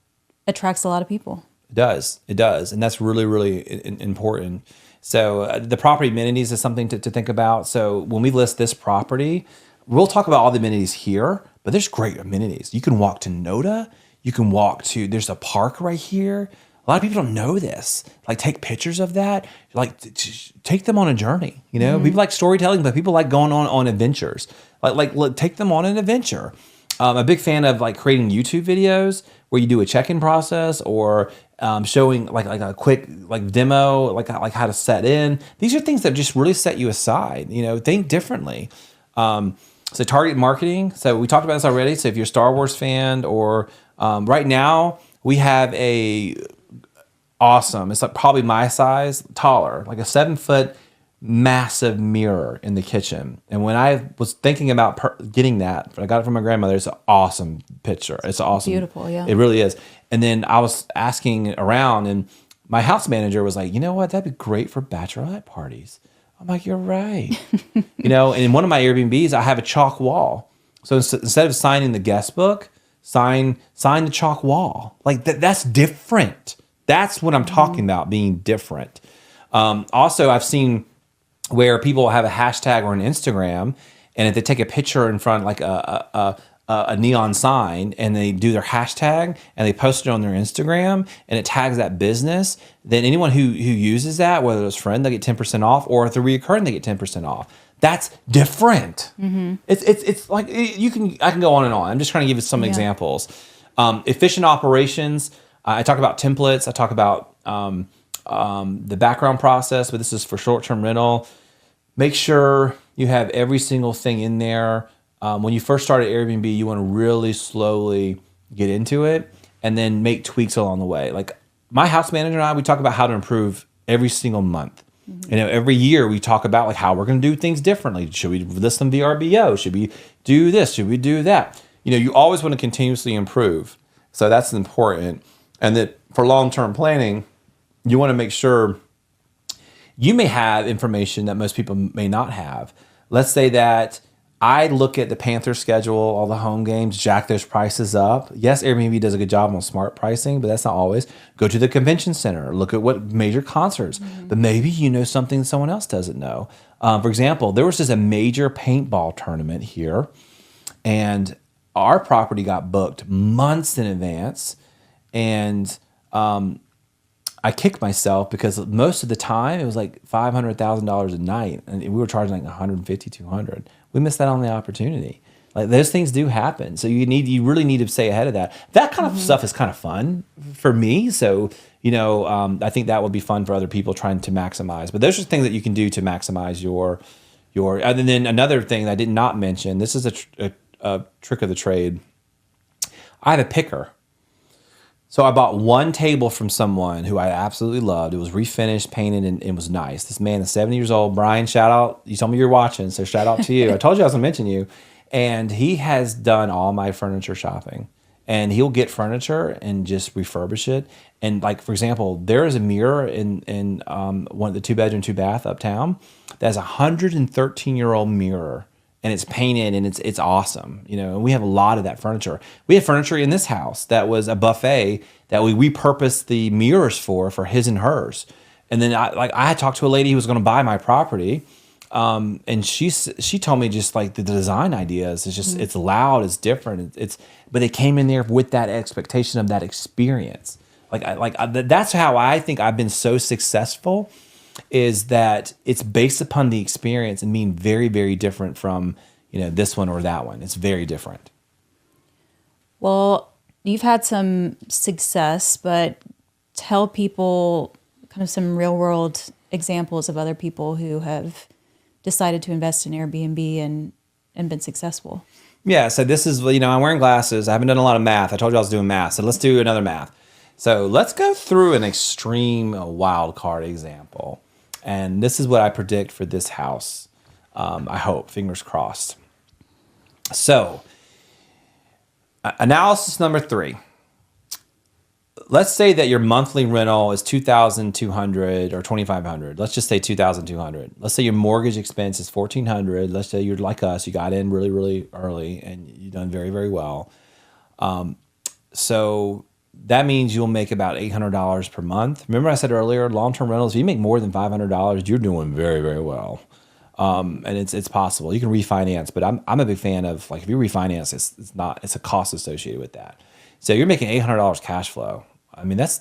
attracts a lot of people. It does. And that's really, really important. So the property amenities is something to think about. So when we list this property, we'll talk about all the amenities here, but there's great amenities. You can walk to Noda. You can there's a park right here. A lot of people don't know this. Take pictures of that. Take them on a journey. People like storytelling, but people like going on adventures. Take them on an adventure. I'm a big fan of creating YouTube videos where you do a check-in process or showing a quick demo, like how to set in. These are things that just really set you aside. Think differently. So target marketing. So we talked about this already. So if you're a Star Wars fan or right now we have it's probably my size, taller, a 7-foot massive mirror in the kitchen. And when I was thinking about getting that, I got it from my grandmother. It's an awesome picture. It's awesome. Beautiful, yeah. It really is. And then I was asking around, and my house manager was like, you know what, that'd be great for bachelorette parties. I'm like, you're right. And in one of my Airbnbs, I have a chalk wall. So instead of signing the guest book, sign the chalk wall. Like that's different. That's what I'm talking about, being different. Also, I've seen where people have a hashtag or an Instagram, and if they take a picture in front like a neon sign and they do their hashtag and they post it on their Instagram and it tags that business, then anyone who uses that, whether it's a friend, they get 10% off, or if they're reoccurring, they get 10% off. That's different. It's like I can go on and on. I'm just trying to give you some examples. Efficient operations. I talk about templates. I talk about the background process, but this is for short-term rental. Make sure you have every single thing in there. When you first start at Airbnb, you want to really slowly get into it and then make tweaks along the way. Like my house manager and I, we talk about how to improve every single month. Every year we talk about like how we're going to do things differently. Should we list them VRBO? Should we do this? Should we do that? You always want to continuously improve. So that's important. And that for long-term planning, you want to make sure you may have information that most people may not have. Let's say that I look at the Panthers schedule, all the home games, jack those prices up. Yes, Airbnb does a good job on smart pricing, but that's not always. Go to the convention center, look at what major concerts, but maybe you know something someone else doesn't know. For example, there was just a major paintball tournament here, and our property got booked months in advance, and I kicked myself because most of the time it was like $500,000 a night, and we were charging like $150, $200. We missed out on the opportunity. Like those things do happen, so you really need to stay ahead of that. That kind of stuff is kind of fun for me. So I think that would be fun for other people trying to maximize. But those are things that you can do to maximize your. And then another thing I did not mention. This is a trick of the trade. I have a picker. So I bought one table from someone who I absolutely loved. It was refinished, painted, and it was nice. This man is 70 years old. Brian, shout out. You told me you're watching, so shout out to you. I told you I was going to mention you. And he has done all my furniture shopping. And he'll get furniture and just refurbish it. And like, for example, there is a mirror in one of the 2-bedroom, 2-bath uptown. That's a 113-year-old mirror. And it's painted and it's awesome, and we have a lot of that furniture. We have furniture in this house that was a buffet that we repurposed the mirrors for his and hers. And then I had talked to a lady who was going to buy my property, and she told me just like the design ideas. It's just it's loud, it's different, but it came in there with that expectation of that experience. That's how I think I've been so successful. Is that it's based upon the experience and being very, very different from, this one or that one. It's very different. Well, you've had some success, but tell people kind of some real world examples of other people who have decided to invest in Airbnb and been successful. Yeah. So this is, I'm wearing glasses. I haven't done a lot of math. I told you I was doing math. So let's do another math. So let's go through an extreme wild card example. And this is what I predict for this house. I hope, fingers crossed. So, analysis number 3. Let's say that your monthly rental is $2,200 or $2,500. Let's just say $2,200. Let's say your mortgage expense is $1,400. Let's say you're like us. You got in really, really early and you've done very, very well. So that means you'll make about $800 per month. Remember I said earlier, long-term rentals, if you make more than $500, you're doing very, very well. And it's possible. You can refinance, but I'm a big fan of, like, if you refinance, it's a cost associated with that. So you're making $800 cash flow. I mean, that's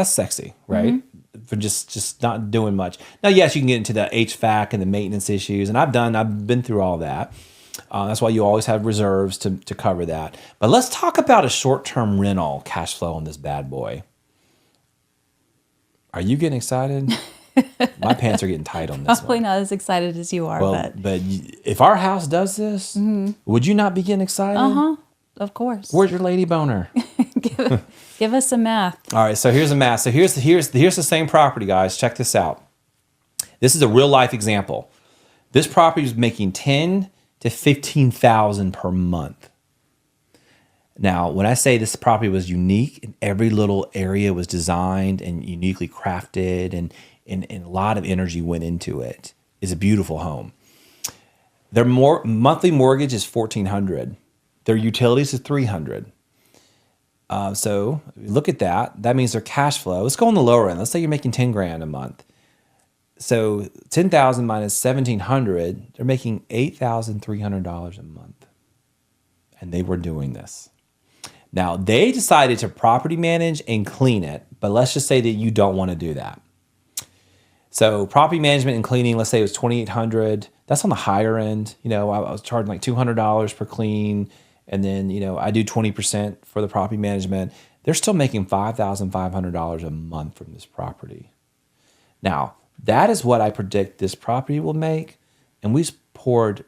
sexy, right? Mm-hmm. For just not doing much. Now, yes, you can get into the HVAC and the maintenance issues, and I've been through all that. That's why you always have reserves to cover that. But let's talk about a short-term rental cash flow on this bad boy. Are you getting excited? My pants are getting tight on this Probably one. Not as excited as you are. Well, but if our house does this, would you not be getting excited? Uh-huh. Of course. Where's your lady boner? Give us some math. All right, so here's the math. So here's the same property, guys. Check this out. This is a real life example. This property is making $10,000 to $15,000 per month. Now, when I say this property was unique and every little area was designed and uniquely crafted and a lot of energy went into it, it's a beautiful home. Their monthly mortgage is $1,400. Their utilities is $300. So look at that. That means their cash flow. Let's go on the lower end. Let's say you're making $10,000 a month. So 10,000 minus 1,700, they're making $8,300 a month. And they were doing this. Now, they decided to property manage and clean it, but let's just say that you don't want to do that. So property management and cleaning, let's say it was $2,800. That's on the higher end. I was charging like $200 per clean. And then, I do 20% for the property management. They're still making $5,500 a month from this property. Now, that is what I predict this property will make. And we poured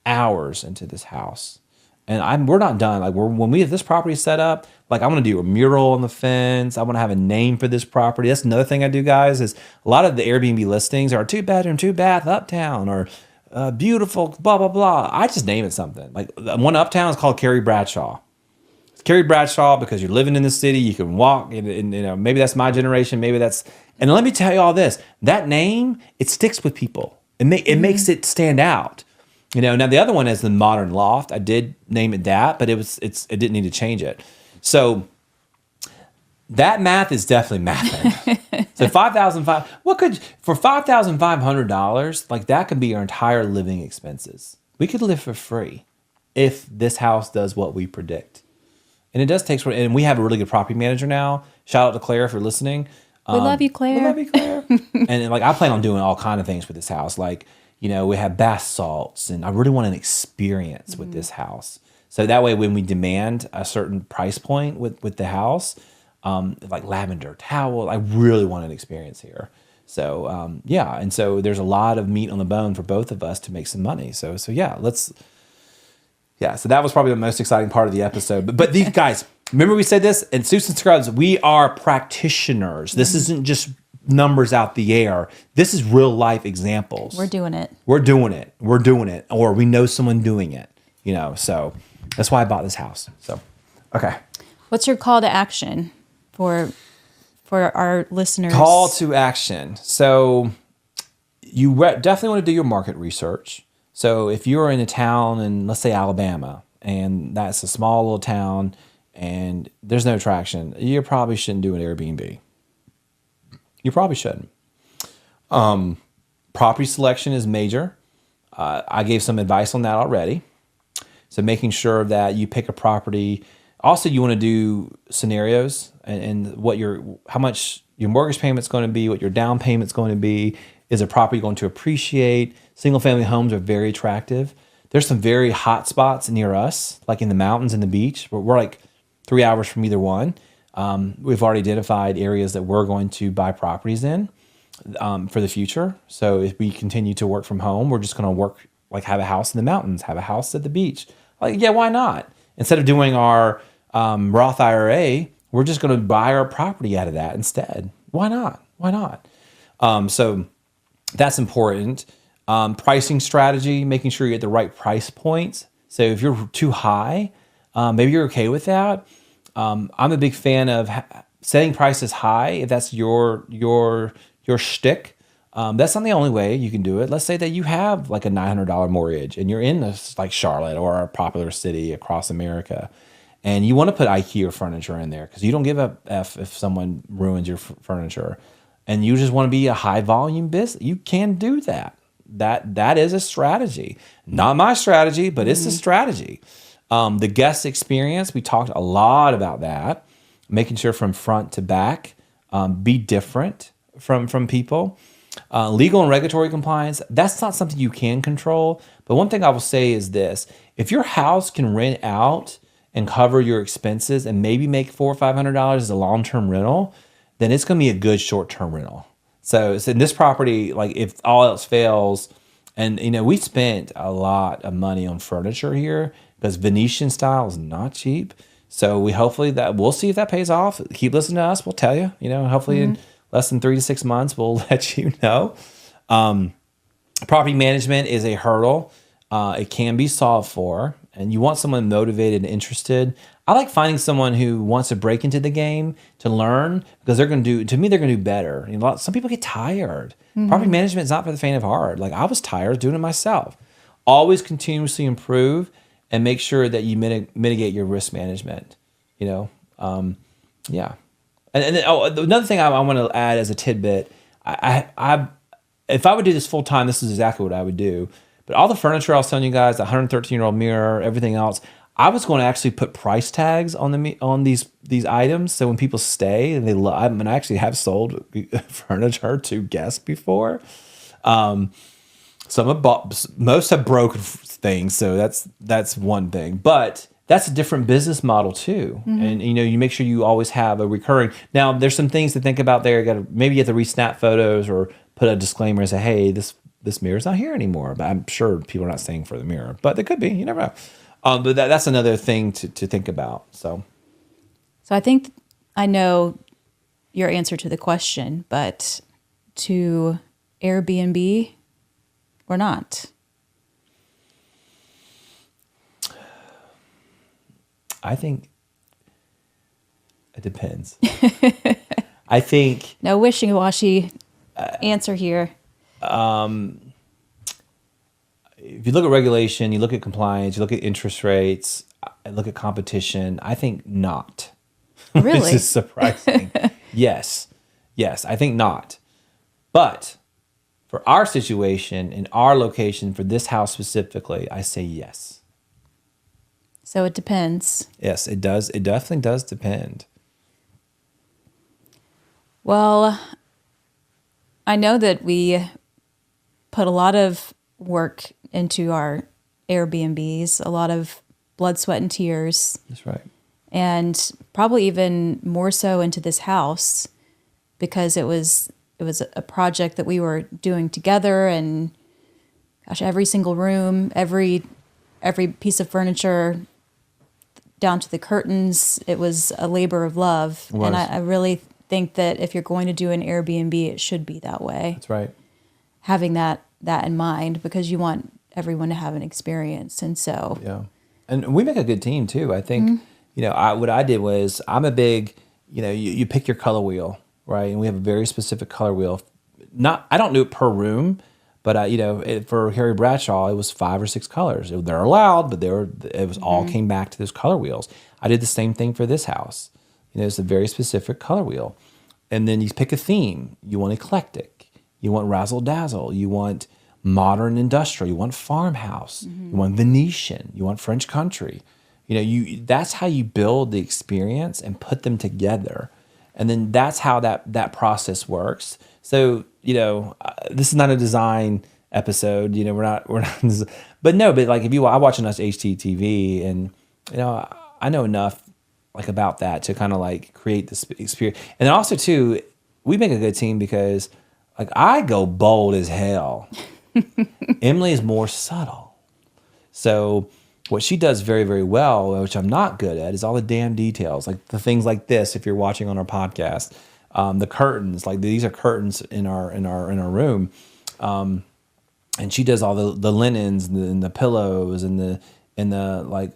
hours into this house. And we're not done. Like when we have this property set up, like I want to do a mural on the fence. I want to have a name for this property. That's another thing I do, guys, is a lot of the Airbnb listings are 2-bedroom, 2-bath uptown or beautiful, blah, blah, blah. I just name it something. Like one uptown is called Carrie Bradshaw. It's Carrie Bradshaw because you're living in the city. You can walk and maybe that's my generation. Maybe that's, and let me tell you all this, that name, it sticks with people. It makes it stand out. Now the other one is the Modern Loft. I did name it that, but it didn't need to change it. So that math is definitely mathing. So for $5,500, like that could be your entire living expenses. We could live for free if this house does what we predict. And it does take, and we have a really good property manager now. Shout out to Claire if you're listening. We love you, Claire. We love you, Claire. And like I plan on doing all kind of things with this house. Like, we have bath salts, and I really want an experience with this house. So that way, when we demand a certain price point with the house, like lavender towel, I really want an experience here. So and so there's a lot of meat on the bone for both of us to make some money. So so that was probably the most exciting part of the episode. But these guys, remember we said this, and Susan Scruggs, we are practitioners. This isn't just numbers out the air. This is real life examples. We're doing it. Or we know someone doing it, so that's why I bought this house. So, okay. What's your call to action for our listeners? Call to action. So you definitely want to do your market research. So if you're in a town in, let's say, Alabama, and that's a small little town and there's no traction, you probably shouldn't do an Airbnb. You probably shouldn't. Property selection is major. I gave some advice on that already. So making sure that you pick a property. Also, you want to do scenarios and how much your mortgage payment's going to be, what your down payment's going to be. Is a property going to appreciate? Single family homes are very attractive. There's some very hot spots near us, like in the mountains and the beach. We're like 3 hours from either one. We've already identified areas that we're going to buy properties in for the future. So if we continue to work from home, we're just going to work, like have a house in the mountains, have a house at the beach. Like, yeah, why not? Instead of doing our Roth IRA, we're just going to buy our property out of that instead. Why not? So that's important. Pricing strategy, making sure you get the right price points. So if you're too high, maybe you're okay with that. I'm a big fan of setting prices high if that's your shtick. That's not the only way you can do it. Let's say that you have like a $900 mortgage and you're in this like Charlotte or a popular city across America, and you want to put IKEA furniture in there because you don't give a F if someone ruins your furniture, and you just want to be a high volume business. You can do that. That is a strategy. Not my strategy, but it's a strategy. The guest experience, we talked a lot about that, making sure from front to back, be different from people. Legal and regulatory compliance, that's not something you can control. But one thing I will say is this: if your house can rent out and cover your expenses and maybe make $400 or $500 as a long-term rental, then it's going to be a good short-term rental. So in this property, like if all else fails, and we spent a lot of money on furniture here, because Venetian style is not cheap. So we'll see if that pays off. Keep listening to us. We'll tell you, hopefully in less than 3 to 6 months, we'll let you know. Property management is a hurdle. It can be solved for. and you want someone motivated and interested, I like finding someone who wants to break into the game to learn, because they're going to do better. You know, some people get tired. Property management is not for the faint of heart. Like, I was tired doing it myself. Always continuously improve and make sure that you mitigate your risk management. You know, yeah. And then, another thing I want to add as a tidbit, I if I would do this full time, this is exactly what I would do. But all the furniture I was telling you guys, the 113-year-old mirror, everything else, I was going to actually put price tags on these items, so when people stay and they love. I mean, I actually have sold furniture to guests before. Some have bought, most have broken things, so that's one thing. But that's a different business model too, and you know, you make sure you always have a recurring. Now, there's some things to think about there. Maybe you have to resnap photos or put a disclaimer and say, "Hey, this mirror's not here anymore." But I'm sure people are not staying for the mirror, but they could be. You never know. But that's another thing to think about. So I think I know your answer to the question, but to Airbnb or not? I think it depends. I think No wishy-washy answer here. If you look at regulation, you look at compliance, you look at interest rates, look at competition, I think not. Really? Which is surprising. Yes, I think not. But for our situation, in our location, for this house specifically, I say yes. So it depends. Yes, it does. It definitely does depend. Well, I know that we put a lot of work into our Airbnbs, a lot of blood, sweat, and tears. That's right. And probably even more so into this house, because it was a project that we were doing together, and gosh, every single room, every piece of furniture, down to the curtains, it was a labor of love. And I really think that if you're going to do an Airbnb, it should be that way. That's right. Having that in mind, because you want everyone to have an experience. And so yeah, and we make a good team too. I think you know, what I did was, I'm a big, you know, you pick your color wheel, right? And we have a very specific color wheel. I don't do it per room, but you know, for Harry Bradshaw, it was 5 or 6 colors. They're allowed, but it was all came back to those color wheels. I did the same thing for this house. You know, it's a very specific color wheel. And then you pick a theme. You want eclectic. You want razzle dazzle. You want modern industrial. You want farmhouse. You want Venetian. You want French country. You know, that's how you build the experience and put them together. And then that's how that process works. So, you know, this is not a design episode. You know, we're not. But like I watch enough HGTV, and you know, I know enough like about that to kind of like create this experience. And then also too, we make a good team because like I go bold as hell. Emily is more subtle. So what she does very, very well, which I'm not good at, is all the damn details, like the things like this. If you're watching on our podcast, the curtains, like these are curtains in our room, and she does all the linens and the pillows and the like.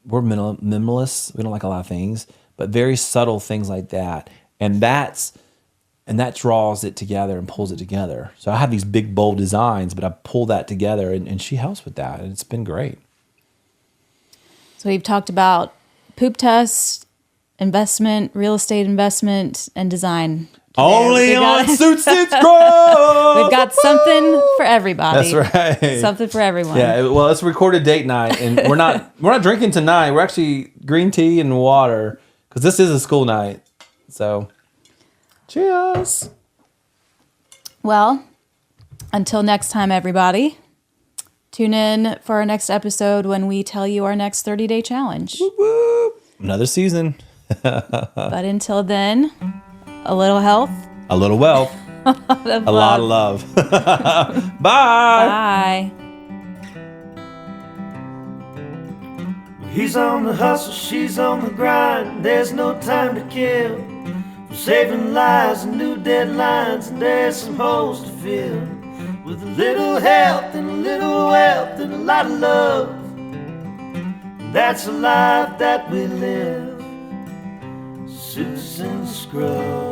We're minimalists. We don't like a lot of things, but very subtle things like that, and that draws it together and pulls it together. So I have these big, bold designs, but I pull that together, and she helps with that, and it's been great. So we've talked about poop tests, investment, real estate investment, and design. Only on Suits It's Growth! We've got something for everybody. That's right. Something for everyone. Yeah, well, it's a recorded date night, and we're not drinking tonight. We're actually green tea and water, because this is a school night. So, cheers. Well, until next time, everybody, tune in for our next episode when we tell you our next 30-day challenge. Whoop, whoop. Another season. But until then, a little health, a little wealth, a lot of love. Bye. Bye. He's on the hustle, she's on the grind. There's no time to kill. For saving lives and new deadlines, and there's some holes to fill. With a little health and a little wealth and a lot of love, That's the life that we live. Suits and scrubs.